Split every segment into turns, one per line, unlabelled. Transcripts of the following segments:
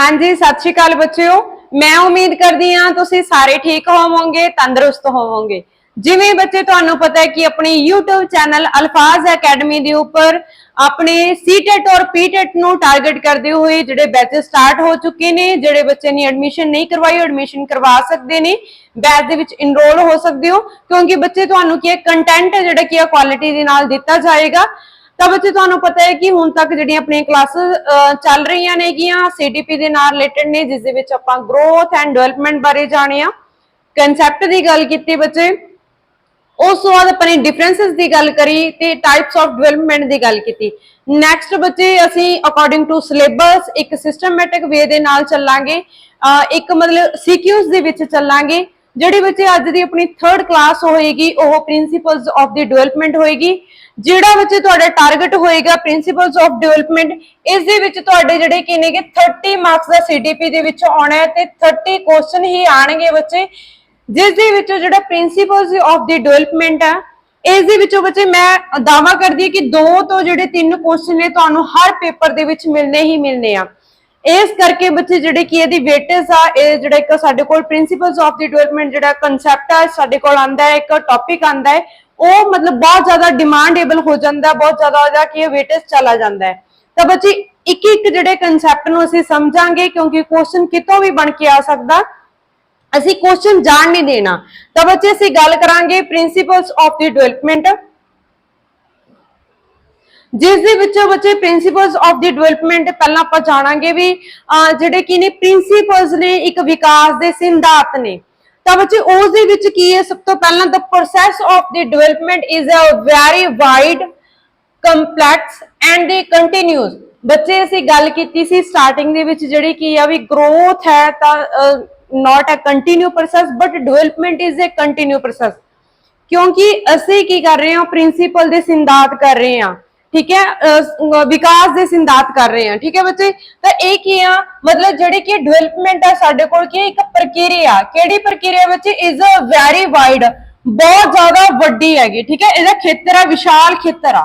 हाँ जी, सत श्री अकाल बच्चों। मैं उम्मीद करती हाँ तुसीं सारे ठीक होवोगे, तंदुरुस्त होवोगे। जिवें बच्चे तुहानूं पता है कि अपने यूट्यूब चैनल अल्फाज अकैडमी के उपर अपने सीटेट और पीटेट नूं टारगेट करते हुए जिहड़े बैचेस स्टार्ट हो चुके ने, जिहड़े बच्चे ने एडमिशन नहीं करवाई एडमिशन करवा सकते ने, बैच दे विच इनरोल हो सकते हो, क्योंकि बच्चे तुहानूं की कंटेंट जिहड़ा कि क्वालिटी दे नाल दिता जाएगा। तो बच्चे तुहानूं पता है कि हुण तक जिहड़ियां अपनी क्लासेस चल रही नेगियां सीडीपी दे नाल रिलेटेड ने, जिस दे विच आपां ग्रोथ एंड डेवलपमेंट बारे जाणिया, कंसैप्ट की गल कीती बच्चे, उस बाद अपने डिफरेंसिस की गल करी ते टाइप्स ऑफ डेवलपमेंट की गल की। नैक्सट बच्चे असी अकॉर्डिंग टू सिलेबस एक सिस्टमैटिक वे दे नाल चलांगे, एक मतलब सीक्यूज दे विच चलांगे। जिहड़ी बच्चे अज दी अपनी थर्ड क्लास होएगी ओह प्रिंसीपल्स ऑफ द डेवलपमेंट होएगी। जिहड़ा बच्चे तुहाडा टारगेट होएगा प्रिंसीपल्स ऑफ डेवलपमेंट, इस दे विच तुहाडे जिहड़े कि नेगे 30 मार्क्स दा सीडीपी दे विच आउणा है ते 30 क्वेश्चन ही आणगे बच्चे, जिस दे विचों जिहड़ा प्रिंसीपल्स ऑफ द डेवलपमेंट है इस दे विचों बच्चे मैं दावा करदी कि 2 तो जिहड़े 3 क्वेश्चन ने तुहानूं हर पेपर दे विच मिलने ही मिलने आ। इस करके बच्चे जिहड़े कि इहदी वेटेज आ जिहड़ा एक साडे कोल प्रिंसीपल्स ऑफ द डेवलपमेंट जिहड़ा कंसैप्ट है साडे कोल आंदा है, एक टॉपिक आंदा है, वो मतलब बहुत ज्यादा डिमांडेबल हो जाता है, बहुत ज्यादा ओहदा कि वेटेज चला जाता है। तो बच्चे एक एक जिहड़े कंसैप्ट नूं असीं समझांगे, क्योंकि क्वेश्चन कितों भी बन के आ सकदा, असीं क्वेश्चन जान नहीं देना। तो बच्चे असीं गल करांगे प्रिंसीपल्स ऑफ द डेवलपमेंट, जिस दे विचों बच्चे प्रिंसीपल्स ऑफ द डेवलपमेंट पहला आपां जाणांगे भी जिहड़े कि ने प्रिंसीपल्स ने एक विकास दे सिद्धांत ने। तो बच्चे उस दे विच की है, सब तो पहला the process of the development is a very wide complex and the continuous. बच्चे असीं गल कीती सी स्टार्टिंग दे विच जिहड़ी की आ भी ग्रोथ है तां not a continue process but development is a continue process, क्योंकि असीं की कर रहे हैं प्रिंसीपल दे सिद्धांत कर रहे हैं, ठीक है, विकास दे सिद्धांत कर रहे हैं, ठीक है बच्चे। तो एक ही आ मतलब जिहड़ी कि डेवलपमेंट है साडे कोल की एक प्रक्रिया, केड़ी प्रक्रिया बच्चे इज अ वेरी वाइड, बहुत ज्यादा वड्डी हैगी, ठीक है, इहदा खेतर है विशाल खेतर आ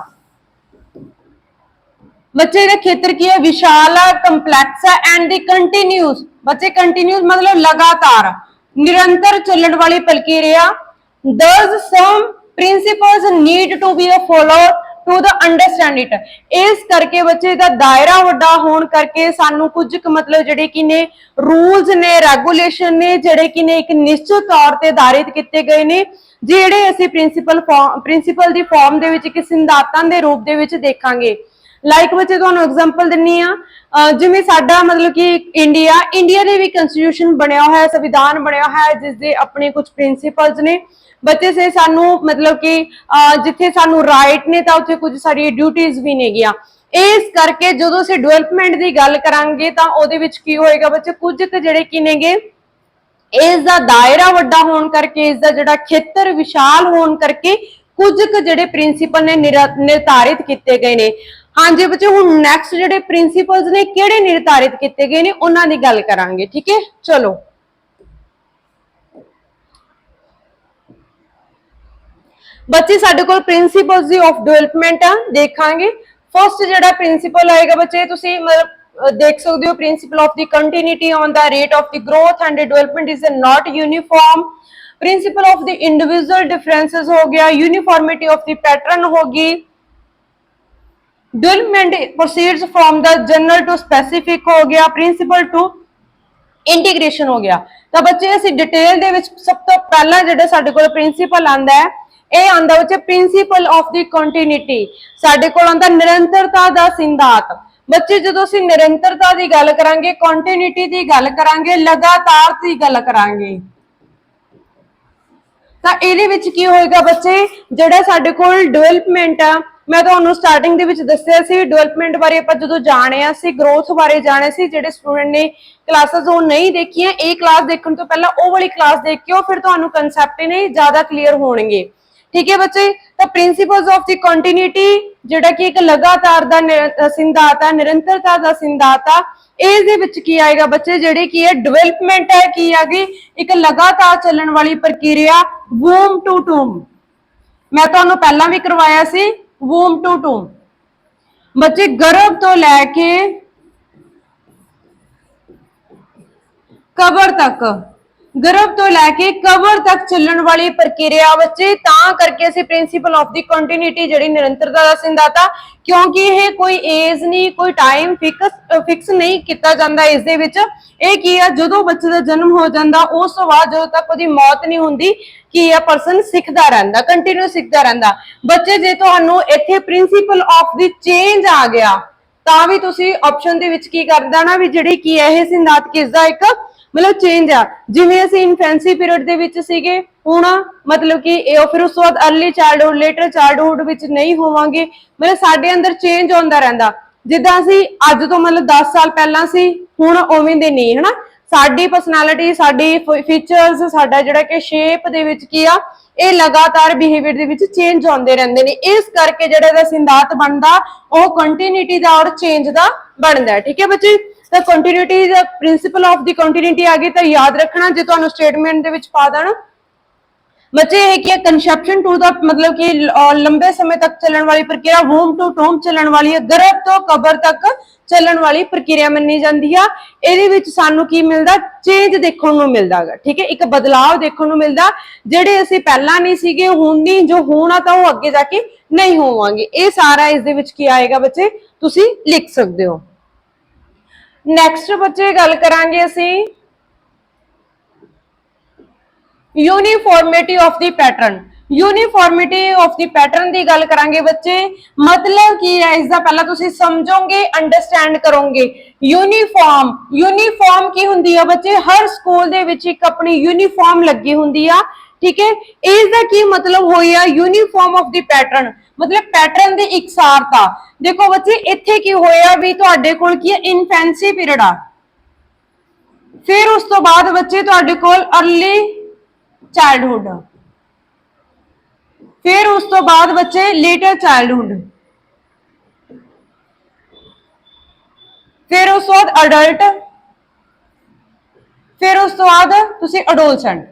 बच्चे, इहदा खेतर की है विशाल है, कंपलैक्स है एंड द कंटीन्यूअस। बच्चे कंटीन्यूअस मतलब लगातार निरंतर चलने वाली प्रक्रिया। Thus some principles need to be followed to the understand it। इस करके बच्चे दा दायरा वड्डा होने करके सानू कुछ मतलब जिहड़े कि ने रूल्स ने रेगुलेशन ने जिहड़े कि ने एक निश्चित तौर ते धारित किए गए ने, जिहड़े असीं प्रिंसीपल दी फॉर्म दे विच एक सिद्धांतां दे रूप दे विच देखांगे। लाइक बच्चे तुहानूं एग्जांपल दिन्नी आ, जिवें साडा मतलब कि इंडिया दे भी कंस्टिट्यूशन बनिया होया है, संविधान बनिया होया है, जिस दे अपने कुछ प्रिंसीपल्स ने। बच्चे से सानू मतलब कि जिथे सानू राइट ने तां उत्थे कुछ साडी ड्यूटीज भी ने गिया। इस करके जदों असीं डेवलपमेंट की गल करांगे तां ओहदे विच की होएगा बच्चे, कुछ जिहड़े कि नेगे इसका दायरा वड्डा होने करके, इसका जिहड़ा खेतर विशाल होने करके कुछ जिहड़े प्रिंसीपल ने निर्धारित किए गए ने। हाँ जी बच्चे, हुण नैक्सट जिहड़े प्रिंसीपल्स ने किहड़े निर्धारित किए गए ने उन्हां दी गल करांगे, ठीक है। चलो बच्चे साडे कोल प्रिंसीपल्स ऑफ डेवलपमेंट देखांगे। फर्स्ट जिहड़ा प्रिंसीपल आएगा बच्चे तुसीं मतलब देख सकते हो, principle of the continuity on the rate of the growth and development is not uniform. Principle of the individual differences हो गया, यूनिफॉर्मिटी ऑफ द पैटर्न होगी, development proceeds from the general to specific हो गया, principal to integration हो गया। तो बच्चे असीं डिटेल दे विच सब तो पहला जिहड़ा साडे कोल प्रिंसिपल आंदा है ਇਹ ਆਂਦਾ बच्चे प्रिंसीपल ऑफ द कंटिन्यूटी, साडे कोल आंदा निरंतरता दा सिद्धांत। बच्चे जदों असीं निरंतरता दी गल करांगे, कंटिन्यूटी दी गल करांगे, लगातार दी गल करांगे, तां इहदे विच की होएगा बच्चे, जिहड़ा साडे कोल डेवलपमेंट आ, मैं तुहानूं स्टार्टिंग दे विच दस्सिया सी डेवलपमेंट बारे आपां जदों जाणिया सी, ग्रोथ बारे जाणिया सी, जिहड़े स्टूडेंट ने क्लासेस वो नहीं देखियां, ये क्लास देखण तो पहला वो वाली क्लास देख के फिर तुहानूं कंसैप्ट ने ज्यादा क्लीयर होणगे, ठीक है बच्चे। तो प्रिंसिपल्स ऑफ द कंटिन्यूटी जिहड़ा कि एक लगातार दा सिद्धांत है, निरंतरता दा सिद्धांत है, इस दे विच की आएगा बच्चे, जिहड़ी की है डेवलपमेंट है की आ गई एक लगातार चलण वाली प्रक्रिया, वूम टू टूम। मैं तुहानूं पहला भी करवाया सी वूम टू टूम, बच्चे गर्भ तो लैके कबर तक, गर्भ तो लैके कबर तक चलण वाली प्रक्रिया बच्चे, तां करके असीं प्रिंसीपल ऑफ दी कंटिन्यूटी जिहड़ी निरंतरता दा सिद्धांत आ, क्योंकि यह कोई एज नहीं, कोई टाइम फिक्स नहीं किया जाता इस दे विच। ਇਹ ਕੀ ਆ, ਜਦੋਂ ਬੱਚੇ ਦਾ ਜਨਮ ਹੋ ਜਾਂਦਾ ਉਸ ਤੋਂ ਬਾਅਦ ਜਦੋਂ ਤੱਕ ਉਹਦੀ ਮੌਤ ਨਹੀਂ ਹੁੰਦੀ ਕਿ ਇਹ ਪਰਸਨ ਸਿੱਖਦਾ ਰਹਿੰਦਾ, ਕੰਟੀਨਿਊ ਸਿੱਖਦਾ ਰਹਿੰਦਾ। ਬੱਚੇ ਜੇ ਤੁਹਾਨੂੰ ਇੱਥੇ ਪ੍ਰਿੰਸੀਪਲ ਆਫ ਦੀ ਚੇਂਜ ਆ ਗਿਆ ਤਾਂ ਵੀ ਤੁਸੀਂ ਆਪਸ਼ਨ ਦੇ ਵਿੱਚ ਕੀ ਕਰ ਦੇਣਾ ਵੀ ਜਿਹੜੀ ਕੀ ਹੈ ਇਹ ਸਿਧਾਂਤ ਕਿਸ ਦਾ ਇੱਕ मतलब चेंज आ। जिवें असीं इन्फेंसी पीरियड दे विच सीगे, हुण मतलब कि फिर उस तो बाद अर्ली चाइल्डहुड, लेटर चाइल्डहुड विच नहीं होवांगे, मतलब साडे अंदर चेंज होंदा रहिंदा। जिद्दां असीं अज तो मतलब 10 साल पहलां सी, हुण उवें दे नहीं, है ना। साडी पर्सनैलिटी, साडी फीचर्स, साडा जिहड़ा कि शेप दे विच की आ, ਇਹ ਲਗਾਤਾਰ ਬਿਹੇਵੀਅਰ ਦੇ ਵਿੱਚ ਚੇਂਜ ਆਉਂਦੇ ਰਹਿੰਦੇ ਨੇ। ਇਸ ਕਰਕੇ ਜਿਹੜਾ ਇਹਦਾ ਸਿਧਾਂਤ ਬਣਦਾ ਉਹ ਕੰਟੀਨਿਊਟੀ ਦਾ ਔਰ ਚੇਂਜ ਦਾ ਬਣਦਾ ਹੈ। ਠੀਕ ਹੈ ਬੱਚੇ, ਤਾਂ continuity the principal of the continuity ਆ ਗਈ ਤਾਂ ਯਾਦ ਰੱਖਣਾ, ਜੇ ਤੁਹਾਨੂੰ ਸਟੇਟਮੈਂਟ ਦੇ ਵਿੱਚ ਪਾ ਦੇਣ बच्चे है कि कंसेप्शन टू द मतलब कि लंबे समय तक चलने वाली प्रक्रिया, वूम टू टोम चलने वाली है, गर्भ तो कबर तक चलने वाली प्रक्रिया मन्नी जाती है। ਇਹਦੇ ਵਿੱਚ ਸਾਨੂੰ ਕੀ ਮਿਲਦਾ, ਚੇਂਜ ਦੇਖਣ ਨੂੰ ਮਿਲਦਾ ਹੈ। ਠੀਕ ਹੈ, ਇੱਕ ਬਦਲਾਵ ਦੇਖਣ ਨੂੰ ਮਿਲਦਾ, ਜਿਹੜੇ ਅਸੀਂ ਪਹਿਲਾਂ ਨਹੀਂ ਸੀਗੇ ਹੁਣ ਨਹੀਂ, ਜੋ ਹੋਣਾ ਤਾਂ ਉਹ ਅੱਗੇ ਜਾ ਕੇ ਨਹੀਂ ਹੋਵਾਂਗੇ। ਇਹ ਸਾਰਾ ਇਸ ਦੇ ਵਿੱਚ ਕੀ ਆਏਗਾ ਬੱਚੇ, ਤੁਸੀਂ ਲਿਖ ਸਕਦੇ ਹੋ। ਨੈਕਸਟ ਬੱਚੇ ਗੱਲ ਕਰਾਂਗੇ ਅਸੀਂ uniformity of the pattern. Uniformity of the pattern की गल करांगे बच्चे, मतलब की है इसका पहला तुसी समझोगे, अंडरस्टैंड करोगे। यूनीफॉर्म, यूनीफॉर्म की हुंदी है बच्चे, हर स्कूल दे विच एक अपनी यूनीफॉर्म लगी हुंदी है। ठीक है, इसका की मतलब होया यूनीफॉर्म ऑफ द पैटर्न, मतलब पैटर्न दी इकसारता। देखो बच्चे इत्थे की होया भी तुहाडे कोल की इन्फेंसी पीरियड आ, फिर उस तो बाद बच्चे तुहाडे कोल अर्ली चाइल्डहुड, फिर उस तो बाद बच्चे लेटर चाइल्डहुड, फिर उस बाद अडल्ट, फिर उस तो बाद तुसी अडोलसेंट।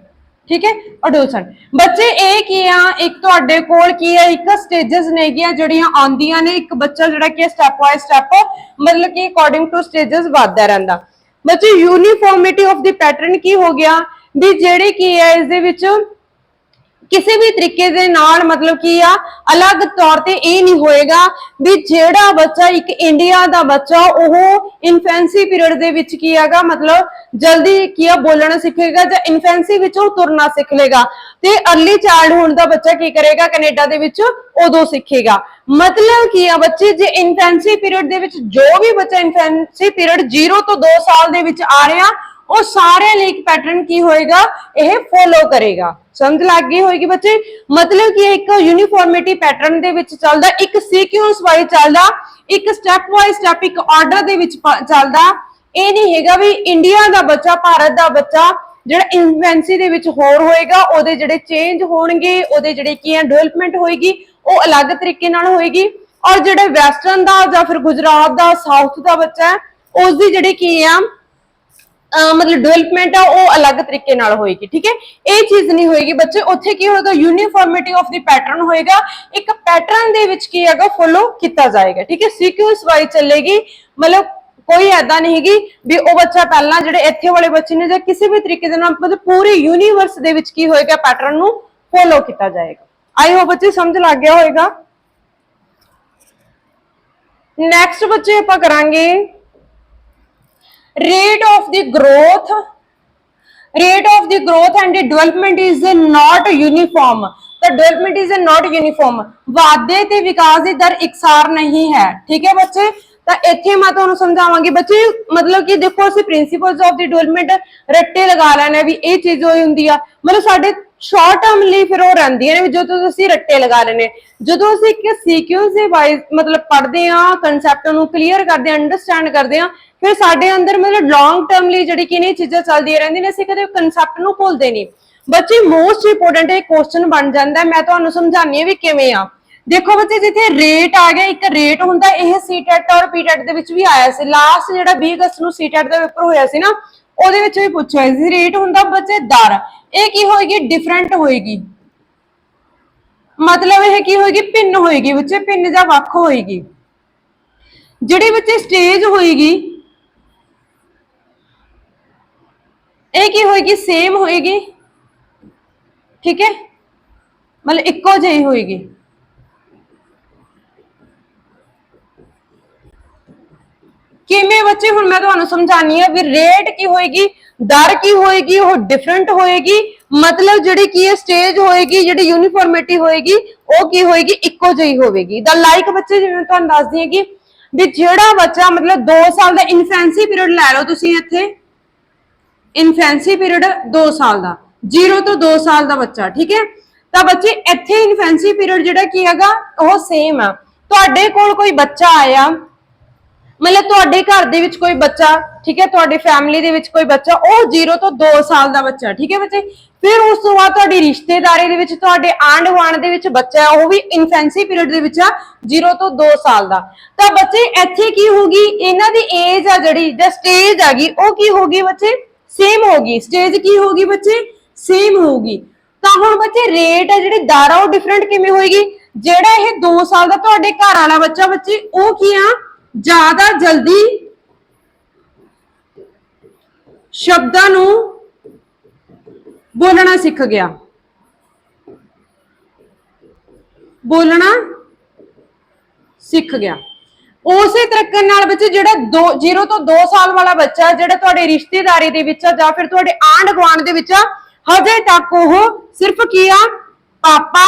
ठीक है, अडोलसेंट बच्चे एक ही आ, एक तुहाडे कोल की है एक स्टेजेस ने जड़ियां आंदियां ने, एक बच्चा जिहड़ा कि स्टैप बाय स्टैप मतलब कि अकॉर्डिंग टू स्टेजेस वधदा रहिंदा। बच्चे यूनीफॉर्मिटी ऑफ द पैटर्न की हो गया भी जेड़ी की है इस दे विच किसी भी तरीके दे नाल मतलब की आ अलग तौर ते ये नहीं होएगा भी जेड़ा बच्चा एक इंडिया दा बच्चा ओह इन्फेंसी पीरियड दे विच की हैगा मतलब जल्दी की बोलना सीखेगा जां इन्फेंसी विच ओह तुरना सीख लेगा, ते अर्ली चाइल्डहुड दा बच्चा की करेगा कनेडा दे विच उदों सीखेगा। मतलब की है बच्चे जे इन्फेंसी पीरियड दे विच जो भी बच्चा इन्फेंसी पीरियड 0 तो 2 साल दे विच आ रहा वो सारे लीक पैटर्न की होएगा यह फॉलो करेगा। समझ लग गई होगी बच्चे, मतलब कि एक यूनीफॉर्मिटी पैटर्न दे विच चलदा, एक सीक्वेंस वाइज चलदा, एक स्टेप बाय स्टेप एक ऑर्डर दे विच चलदा। ये नहीं हैगा भी इंडिया दा बच्चा, भारत दा बच्चा ਜਿਹੜਾ ਇਨਫੈਂਸੀ ਦੇ ਵਿੱਚ ਹੋਰ ਹੋਏਗਾ ਉਹਦੇ ਜਿਹੜੇ ਚੇਂਜ ਹੋਣਗੇ, ਉਹਦੇ ਜਿਹੜੇ ਕੀ ਹੈ ਡਿਵੈਲਪਮੈਂਟ ਹੋਏਗੀ ਉਹ ਅਲੱਗ ਤਰੀਕੇ ਨਾਲ ਹੋਏਗੀ, ਔਰ ਜਿਹੜੇ ਵੈਸਟਰਨ ਦਾ ਜਾਂ ਫਿਰ ਗੁਜਰਾਤ ਦਾ ਸਾਊਥ ਦਾ ਬੱਚਾ ਹੈ ਉਸ ਦੀ ਜਿਹੜੀ ਕੀ ਆ मतलब डिवेलपमेंट है वो अलग तरीके नाल होएगी। ठीक है, ये चीज नहीं होएगी बच्चे, उत्थे की होएगा यूनीफॉर्मिटी ऑफ द पैटर्न होएगा, एक पैटर्न दे विच की हैगा फॉलो किया जाएगा। ठीक है, सीक्वेंस वाइज चलेगी, मतलब कोई ऐसा नहीं हैगी भी वो बच्चा पहला जिहड़े इत्थे वाले बच्चे ने जां किसी भी तरीके दे नाल मतलब पूरे यूनीवर्स दे विच की होएगा पैटर्न नूं फॉलो किया जाएगा। आई होप बच्चे समझ लग गया होएगा। नैक्सट बच्चे आपां करांगे rate of the growth, rate of the growth and the development is not uniform, the development is not uniform, वाधे ते विकास दी दर इकसार नहीं है। ठीक है बच्चे, ਤਾਂ ਇੱਥੇ ਮੈਂ ਤੁਹਾਨੂੰ ਸਮਝਾਵਾਂਗੀ ਬੱਚੇ, ਮਤਲਬ ਕਿ ਦੇਖੋ ਅਸੀਂ ਪ੍ਰਿੰਸੀਪਲਸ ਆਫ ਦੀ ਡਿਵੈਲਪਮੈਂਟ ਰੱਟੇ ਲਗਾ ਲੈਣੇ ਵੀ ਇਹ ਚੀਜ਼ ਹੋਈ ਹੁੰਦੀ ਆ, ਮਤਲਬ ਸਾਡੇ ਸ਼ਾਰਟ ਟਰਮ ਲਈ ਫਿਰ ਉਹ ਰਹਿੰਦੀਆਂ ਨੇ ਵੀ ਜਦੋਂ ਅਸੀਂ ਰੱਟੇ ਲਗਾ ਲੈਣੇ, ਜਦੋਂ ਅਸੀਂ ਇੱਕ ਸੀਕੁਐਂਸ ਦੇ ਵਾਈਜ਼ ਮਤਲਬ ਪੜ੍ਹਦੇ ਆ, ਕਨਸੈਪਟ ਨੂੰ ਕਲੀਅਰ ਕਰਦੇ ਆ, ਅੰਡਰਸਟੈਂਡ ਕਰਦੇ ਆ, ਫਿਰ ਸਾਡੇ ਅੰਦਰ ਮਤਲਬ ਲੌਂਗ ਟਰਮ ਲਈ ਜਿਹੜੀ ਕਿ ਇਹ ਚੀਜ਼ਾਂ ਚੱਲਦੀਆਂ ਰਹਿੰਦੀਆਂ ਨੇ, ਅਸੀਂ ਕਦੇ ਕਨਸੈਪਟ ਨੂੰ ਭੁੱਲਦੇ ਨਹੀਂ। ਬੱਚੇ ਮੋਸਟ ਇੰਪੋਰਟੈਂਟ ਇਹ ਕੁਐਸਚਨ ਬਣ ਜਾਂਦਾ, ਮੈਂ ਤੁਹਾਨੂੰ ਸਮਝਾਉਂਦੀ ਆ ਵੀ ਕਿਵੇਂ ਆ। देखो बच्चे जिथे रेट आ गया, एक रेट हुंदा, यह सीटेट और पीटेट दे विच भी आया सी, लास्ट जिहड़ा 20 अगस्त नूं सीटेट दा पेपर होया सी ना, ਉਹਦੇ ਵਿੱਚ ਵੀ ਪੁੱਛਿਆ ਸੀ। रेट हुंदा बच्चे दर, ਇਹ ਕੀ ਹੋਏਗੀ डिफरेंट होएगी, मतलब यह की होएगी भिन्न होएगी बच्चे, भिन्न जां ਵੱਖ होएगी। ਜਿਹੜੀ बच्चे स्टेज होएगी ਇਹ ਕੀ ਹੋਏਗੀ, सेम होएगी, ठीक है, मतलब इक्को ਜਿਹੀ होएगी। किमें बच्चे हुण मैं तुहानू समझानी है भी रेट की होएगी, दर की होएगी, वो डिफरेंट होएगी, मतलब जिहड़ी की स्टेज होएगी, जिहड़ी यूनीफॉर्मिटी होएगी वो की होएगी, इक्को ਜਿਹੀ होवेगी। द लाइक बच्चे जिवें तुहानू दसदी है कि भी जिहड़ा बच्चा मतलब 2 साल दा इन्फेंसी पीरियड लै लो तुसीं इत्थे, इन्फेंसी पीरियड 2 साल का, 0 तो 2 साल का बच्चा, ठीक है। तो बच्चे इत्थे इन्फेंसी पीरियड जिहड़ा की हैगा वो सेम है। तुहाडे कोल कोई बच्चा आया, मतलब तुहाडे घर दे विच कोई बच्चा, ठीक है, तुहाडी फैमिली दे विच कोई बच्चा वो 0 तो 2 साल का बच्चा, ठीक है बच्चे। फिर उस तो बाद तुहाडी रिश्तेदारी दे विच तुहाडे आंढ गुआंढ दे विच बच्चा है, वो भी इन्फेंसी पीरियड दे विच 0 तो 2 साल का। तो बच्चे इत्थे की होगी, इन्हां दी एज आ जिहड़ी जां स्टेज आगी वो की होगी बच्चे, सेम होगी। स्टेज की होगी बच्चे, सेम होगी। तो हुण बच्चे रेट है जिहड़ी दर आ वो डिफरेंट किवें होएगी, जिहड़ा ये 2 साल का तुहाडे घर वाला बच्चा बच्चे वो की आ ज्यादा जल्दी शब्दां नूं बोलना सीख गया, बोलना सीख गया। उस तरीके नाल बच्चे जिहड़ा 0 तो 2 साल वाला बच्चा जिहड़ा तुहाडे रिश्तेदारी दे विच जां फिर तुहाडे आंढ गुआंढ दे विच हजे तक वो सिर्फ की आ पापा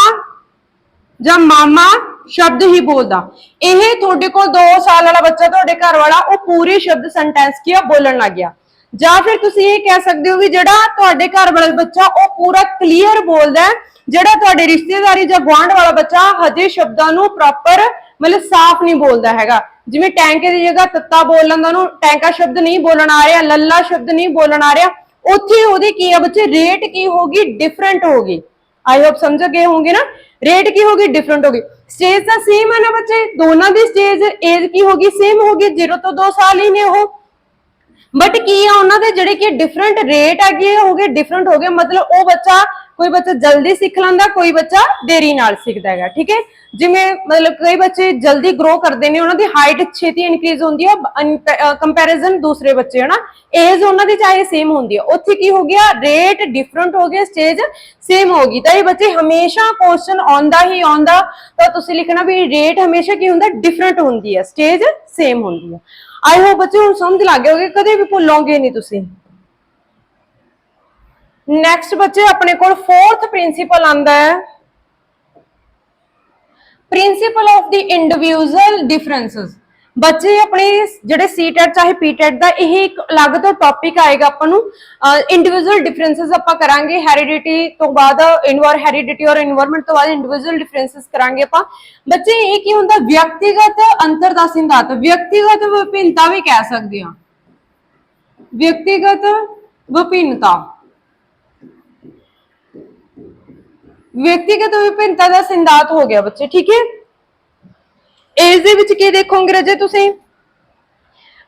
जां मामा शब्द ही बोलदा। यह तुहाडे कोल 2 साल वाला बच्चा तुहाडे घर वाला वो पूरे शब्द सेंटेंस की बोलन लग गया। जां फिर तुसीं ये कह सकदे हो कि जिहड़ा तुहाडे घर वाला बच्चा वो पूरा क्लीयर बोलदा है, जिहड़ा तुहाडे रिश्तेदारी जां गुआंढ वाला बच्चा हजे शब्दां नूं प्रॉपर मतलब साफ नहीं बोलता हैगा। जिवें टैंके की जगह तत्ता बोल लंदा नूं टैंका शब्द नहीं बोलन आ रहा, लल्ला शब्द नहीं बोलन आ रहा, उत्थे ओहदी की है बच्चे रेट की होगी, डिफरेंट होगी। आई होप समझ गए होंगे ना, रेट की होगी, डिफरेंट होगी। स्टेज तो सेम है ना बच्चे, दोनों की स्टेज एज की होगी, सेम होगी, 0 तो 2 साल ही ने वो, बट की है उन्होंने जिहड़े कि डिफरेंट रेट है हो गए, डिफरेंट हो गए। मतलब वो बच्चा कोई बच्चा जल्दी सीख लैंदा, कोई बच्चा देरी नाल सीखदा है, ठीक है। जिवें मतलब कई बच्चे जल्दी ग्रो करते हैं, उन्होंने हाइट छेती इनक्रीज होती है कंपैरिजन दूसरे बच्चे, है ना, एज उन्होंने चाहे सेम होती है, उत्थे की हो गया रेट डिफरेंट हो गया, स्टेज सेम होगी। तो ये बच्चे हमेशा क्वेश्चन आंदा ही आंदा, तो तुसीं लिखना भी रेट हमेशा की हुंदा, डिफरेंट होंदी है, स्टेज सेम होंदी है। आई होप बच्चे हुण समझ लग गए होगे, कदे भी भुल्लोगे नहीं तुसीं। नैक्सट बच्चे अपने को 4th प्रिंसिपल आंदा है, principal of the individual differences. बच्चे अपने जिहड़े सीटेट चाहे पीटेट दा यह एक अलग तो टॉपिक आएगा, आपां इंडिविजुअल डिफरेंसेस आपां करांगे, हेरिडिटी तो बाद हेरिडिटी और इन्वायरमेंट तो बाद इंडिविजुअल डिफरेंसेस करांगे आपां। बच्चे ये की हुंदा, व्यक्तिगत अंतर दा सिद्धांत, व्यक्तिगत विभिन्नता भी कह सकते हैं, व्यक्तिगत विभिन्नता, व्यक्तिगत विभिन्नता का सिद्धांत हो गया बच्चे, ठीक है। इस दे विच की देखोगे रजे तुसीं,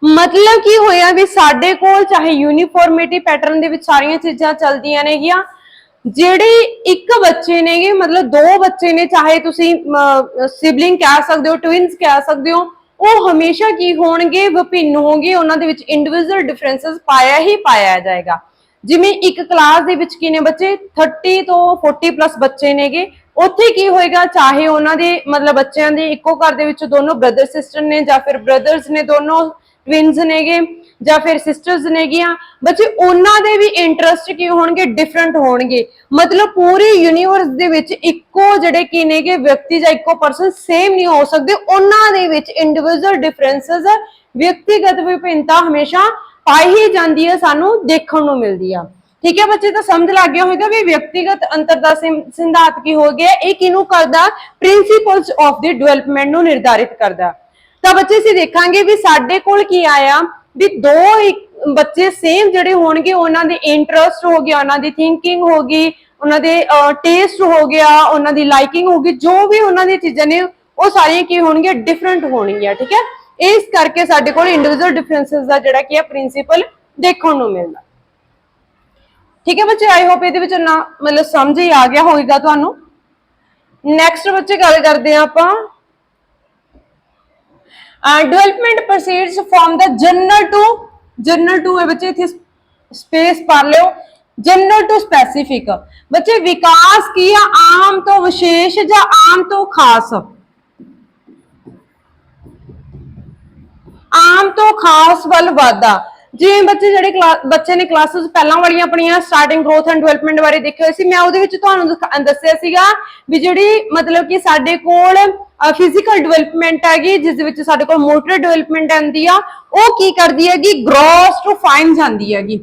मतलब की होया भी साडे कोल चाहे यूनीफॉर्मिटी पैटर्न दे विच सारियां चीज़ां चलदियां ने गियां, जेड़े एक बच्चे ने मतलब 2 बच्चे ने, चाहे तुसीं सिबलिंग कह सकदे हो, ट्विंस कह सकदे हो, वो हमेशा की होणगे, विभिन्न होंगे, उन्हां दे विच इंडिविजुअल डिफरेंसेस पाया ही पाया जाएगा। जिवें एक क्लास दे विच की ने बच्चे 30 तो 40 प्लस बच्चे नेगे, उत्थे की होएगा, चाहे उन्हां दे मतलब बच्चों दे इक्को घर दे विच दोनों ब्रदर सिस्टर ने, जां फिर ब्रदर्स ने दोनों ट्विंस नेगे, जां फिर सिस्टर्स नेगियां, बच्चे उन्हां दे भी इंटरस्ट की होणगे, डिफरेंट होणगे। मतलब पूरे यूनीवर्स दे विच इक्को जिहड़े की नेगे व्यक्ति जां इक्को पर्सन सेम नहीं हो सकदे, उन्हां दे विच इंडिविजुअल डिफरेंसेस, व्यक्तिगत विभिन्नता हमेशा पाई ही जाती है, सानू देखने को मिलती है, ठीक है बच्चे। तो समझ लग गया होगा भी व्यक्तिगत अंतर का सिद्धांत की हो गया, ये किनू करदा, प्रिंसिपल्स ऑफ द डेवलपमेंट नू निर्धारित करदा। तो बच्चे असीं देखांगे भी साडे कोल की आया भी 2 बच्चे सेम जिहड़े होणगे, उन्हां दे इंटरस्ट हो गया, उन्हां दी थिंकिंग होगी, उन्हां दे टेस्ट हो गया, उन्हां दी लाइकिंग होगी, जो भी उन्हां दी चीज़ां ने वो सारियां की होणगियां, डिफरेंट होणगियां, ठीक है। इस करके साडे कोल इंडिविजुअल डिफरेंसेस दा जिहड़ा की प्रिंसिपल देखने को मिलदा, ठीक है बच्चे। आई होप ये ना मतलब समझ ही आ गया होगा तुहानू। नैक्सट बच्चे गल करते हैं आपां, development proceeds from the general to है बच्चे, इत्थे स्पेस पढ़ लो। जनरल टू स्पेसिफिक बच्चे विकास की है आम तो विशेष या आम तो खास। आम तो खास वाल वाधा जिवें बच्चे ਜਿਹੜੇ ਬੱਚੇ ਨੇ ਕਲਾਸਿਸ ਪਹਿਲਾਂ ਵਾਲੀਆਂ ਆਪਣੀਆਂ ਸਟਾਰਟਿੰਗ ਗਰੋਥ ਐਂਡ ਡਿਵੈਲਪਮੈਂਟ ਬਾਰੇ ਦੇਖੇ ਹੋਏ ਸੀ ਮੈਂ ਉਹਦੇ ਵਿੱਚ ਤੁਹਾਨੂੰ ਦੱਸਿਆ ਸੀਗਾ ਵੀ ਜਿਹੜੀ ਮਤਲਬ ਕਿ ਸਾਡੇ ਕੋਲ ਫਿਜ਼ੀਕਲ ਡਿਵੈਲਪਮੈਂਟ ਹੈਗੀ ਜਿਸ ਦੇ ਵਿੱਚ ਸਾਡੇ ਕੋਲ ਮੋਟਰ ਡਿਵੈਲਪਮੈਂਟ ਆਉਂਦੀ ਆ ਉਹ ਕੀ ਕਰਦੀ ਹੈਗੀ ਗ੍ਰੋਸ ਟੂ ਫਾਈਨ ਜਾਂਦੀ ਹੈਗੀ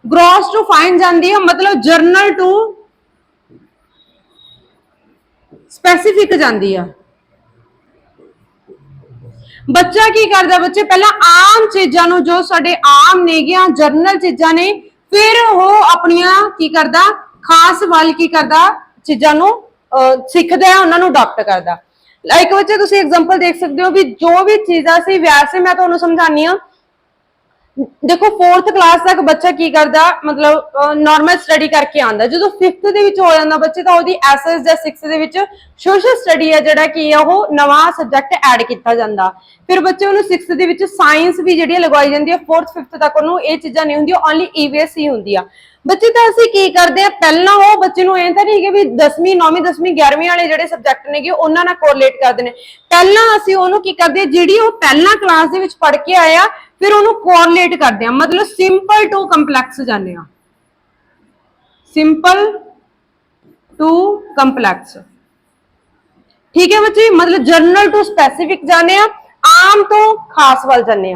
ਗ੍ਰੋਸ ਟੂ ਫਾਈਨ ਜਾਂਦੀ ਹੈ ਮਤਲਬ ਜਰਨਲ ਟੂ ਸਪੈਸੀਫਿਕ ਜਾਂਦੀ ਆ ਬੱਚਾ ਕੀ ਕਰਦਾ ਬੱਚੇ ਪਹਿਲਾਂ ਆਮ ਚੀਜ਼ਾਂ ਨੂੰ ਜੋ ਸਾਡੇ ਆਮ ਨੇਗੀਆਂ ਜਰਨਲ ਚੀਜ਼ਾਂ ਨੇ ਫਿਰ ਉਹ ਆਪਣੀਆਂ ਕੀ ਕਰਦਾ ਖਾਸ ਵੱਲ ਕੀ ਕਰਦਾ ਚੀਜ਼ਾਂ ਨੂੰ ਸਿੱਖਦਾ ਹੈ ਉਹਨਾਂ ਨੂੰ ਅਡਾਪਟ ਕਰਦਾ ਲਾਈਕ ਬੱਚੇ ਤੁਸੀਂ ਐਗਜ਼ਾਮਪਲ ਦੇਖ ਸਕਦੇ ਹੋ ਵੀ ਜੋ ਵੀ ਚੀਜ਼ਾਂ ਸੀ ਵੈਸੇ ਮੈਂ ਤੁਹਾਨੂੰ ਸਮਝਾਣੀ ਆ देखो 4th क्लास तक बच्चा की करदा मतलब नॉर्मल स्टडी करके आंदा जो 5th ਦੇ ਵਿੱਚ ਹੋ ਜਾਂਦਾ ਬੱਚੇ ਤਾਂ ਉਹਦੀ ਐਸਐਸ ਜਾਂ 6th ਦੇ ਵਿੱਚ ਸੋਸ਼ਲ ਸਟੱਡੀ ਹੈ ਜਿਹੜਾ ਕੀ ਆ ਉਹ ਨਵਾਂ ਸਬਜੈਕਟ ਐਡ ਕੀਤਾ ਜਾਂਦਾ ਫਿਰ ਬੱਚੇ ਉਹਨੂੰ 6th ਦੇ ਵਿੱਚ ਸਾਇੰਸ ਵੀ ਜਿਹੜੀ ਲਗਵਾਈ ਜਾਂਦੀ ਹੈ 4th 5th ਤੱਕ ਉਹਨੂੰ ਇਹ ਚੀਜ਼ਾਂ ਨਹੀਂ ਹੁੰਦੀਆਂ ਓਨਲੀ ਈਵੀਐਸ ਹੀ ਹੁੰਦੀ ਆ ਬੱਚੇ ਤਾਂ ਅਸੀਂ ਕੀ ਕਰਦੇ ਆ ਪਹਿਲਾਂ ਉਹ ਬੱਚੇ ਨੂੰ ਇਹ ਤਾਂ ਨਹੀਂ ਕਿ ਵੀ 10ਵੀਂ 9ਵੀਂ 10ਵੀਂ 11ਵੀਂ ਵਾਲੇ ਜਿਹੜੇ ਸਬਜੈਕਟ ਨੇਗੇ ਉਹਨਾਂ ਨਾਲ ਕੋਰਿਲੇਟ ਕਰਦੇ ਨੇ ਪਹਿਲਾਂ ਅਸੀਂ ਉਹਨੂੰ ਕੀ ਕਰਦੇ ਜਿਹੜੀ ਉਹ ਪਹਿਲਾਂ ਕਲਾਸ ਦੇ ਵਿੱਚ ਪੜ੍ਹ ਕੇ ਆਇਆ फिर उन्होंने कोरिलेट करते हैं मतलब सिंपल टू कंपलैक्स जाने सिंपल टू कंपलैक्स ठीक है बच्चे मतलब जनरल टू स्पेसिफिक जाने आम तो खास वाल जाने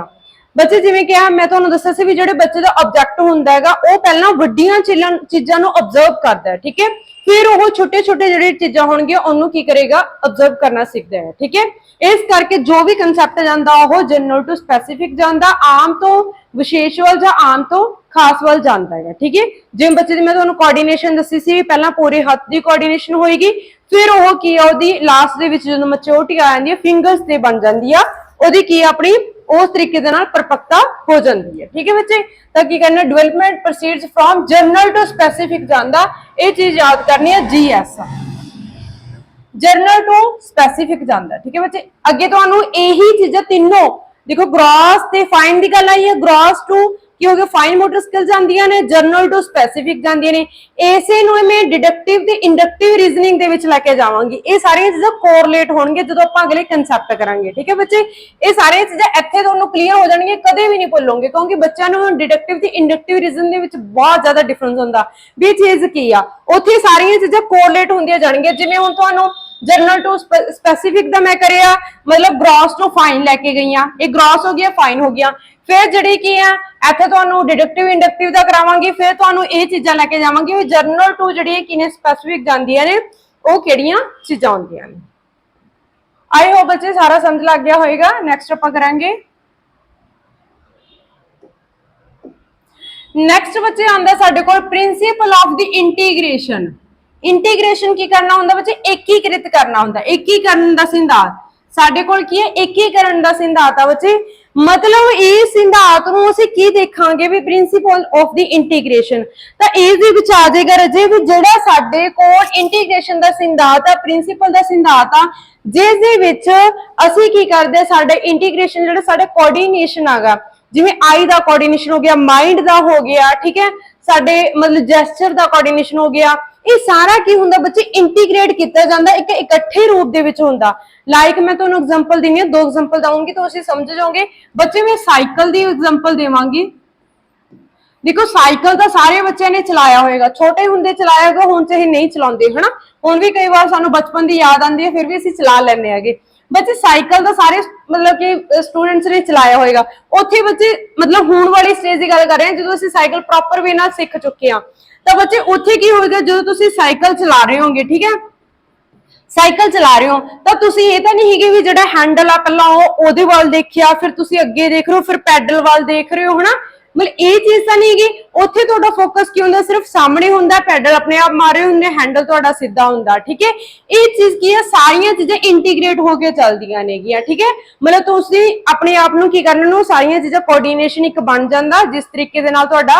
बच्चे जिवें कहा मैं तुहानूं दस्सिया सी भी जिहड़े बच्चे दा ऑब्जेक्ट हुंदा हैगा ओह पहलां वड्डियां चीज़ां नूं ऑब्जर्व करदा है ठीक है फिर वो छोटे छोटे जिहड़े चीज़ां होणगीआं उहनूं की करेगा ऑब्जर्व करना सीखदा है ठीक है इस करके जो भी कंसैप्ट जांदा ओह जनरल टू स्पेसिफिक जांदा आम तो विशेष वाल जां आम तो खास वाल जांदा है ठीक है जिवें बच्चे दी मैं तुहानूं कोआर्डीनेशन दस्सी सी पहलां पूरे हत्थ दी कोआर्डीनेशन होएगी फिर वो की है ओहदी लास्ट दे विच जदों मैच्योरिटी आ जांदी है फिंगर्स ते बन जांदी आ ओहदी की अपनी उस तरीके दे नाल परपक्ता हो जाती है ठीक है बच्चे तो की करना development proceeds from general to specific जांदा ये चीज याद करनी है जीएस जनरल टू स्पेसिफिक जांदा ठीक है बच्चे अगे तुहानू यही चीज़ां तीनों देखो ग्रॉस ते फाइन दी गल आई है ग्रॉस टू की हो गया फाइन मोटर स्किल्स आंदियां ने जनरल टू स्पेसिफिक जांदियां ने इसे नूं मैं डिडक्टिव ते इंडक्टिव रीजनिंग दे विच लेके जावांगी ये सारी चीज़ां कोरिलेट होणगे जदों आपां अगले कंसैप्ट करांगे ठीक है बच्चे ये सारी चीज़ां इत्थे तुहानू क्लीयर हो जाणगीआं कदे भी नहीं भुल्लोगे क्योंकि बच्चों नूं डिडक्टिव ते इंडक्टिव रीजन दे विच बहुत ज्यादा डिफरेंस हुंदा भी चीज़ की आ उत्थे सारियां चीज़ां कोरिलेट हुंदियां जाणगीआं जिवें हुण तुहानू जनरल टू स्पेसिफिक दा मैं करिया मतलब ग्रॉस टू फाइन लैके गई ये ग्रॉस हो गया फाइन हो गया फिर जिहड़ी की है इत्थे तुहानू डिडक्टिव इंडक्टिव दा करावांगी फिर तुहानू ये चीज़ां लैके जावांगी जनरल टू जिहड़ी किने स्पेसिफिक जांदियां ने ओह किहड़ियां चीज़ां हुंदियां ने आई होप बच्चे सारा समझ लग गया होएगा नैक्सट आपां करांगे नैक्सट बच्चे आंदा साडे कोल principle of the integration integration की करना हुंदा बच्चे एकीकृत करना हुंदा एकीकरण दा सिद्धांत साडे कोल की है एकीकरण दा सिद्धांत आ बच्चे मतलब इस सिद्धांत नूं असीं की देखांगे भी प्रिंसिपल ऑफ द इंटीग्रेशन तां इस दे विच आ जाएगा रजे भी जिहड़ा साडे कोल इंटीग्रेशन दा सिद्धांत आ प्रिंसिपल दा सिद्धांत आ जिस दे विच असीं की करदे साडे इंटीग्रेशन जिहड़ा साडे कोऑर्डिनेशन आगा जिवें आई दा कोऑर्डिनेशन हो गया माइंड दा हो गया ठीक है साडे मतलब जेस्चर दा कोऑर्डिनेशन हो गया ये सारा की हुंदा बच्चे इंटीग्रेट किया जाता एक इकट्ठे रूप दे विच हुंदा लाइक मैं तुहानू एग्जांपल देनी है दो एग्जांपल दूंगी तो तुसीं समझ जाओगे बच्चे मैं साइकिल दी एग्जांपल देवांगी देखो साइकिल तो सारे बच्चों ने चलाया होएगा छोटे हुंदे चलाया होगा हुण चाहे नहीं चलाउंदे है ना हुण भी कई बार सानू बचपन दी याद आंदी है फिर भी असीं चला लैंदे हैगे बच्चे साइकिल तो सारे मतलब कि स्टूडेंट्स ने चलाया होएगा उत्थे बच्चे मतलब हुण वाली स्टेज की गल कर रहे हैं जो असीं साइकिल प्रॉपर वे नाल सीख चुके हां तो बच्चे उत्थे की होएगा जो तुसीं साइकिल चला रहे होंगे ठीक है साइकिल चला रहे हो तो तुसीं ये तो नहीं है भी जिहड़ा हैंडल आ कल्ला ओहदे वाल देखिया फिर तुसीं अगे देख रहे हो फिर पैडल वाल देख रहे हो है ना मतलब ये चीज तो नहीं है उत्थे तुहाडा फोकस की हुंदा सिर्फ सामने हुंदा पैडल अपने आप मारे हुंदे हैंडल तुहाडा सीधा हुंदा ठीक है ये चीज की है सारियां चीज़ां इंटीग्रेट होके चलदियां नेगियां ठीक है मतलब तुसीं अपने आप नूं की करना नूं सारियां चीज़ां कोऑर्डिनेशन एक बन जांदा जिस तरीके दे नाल तुहाडा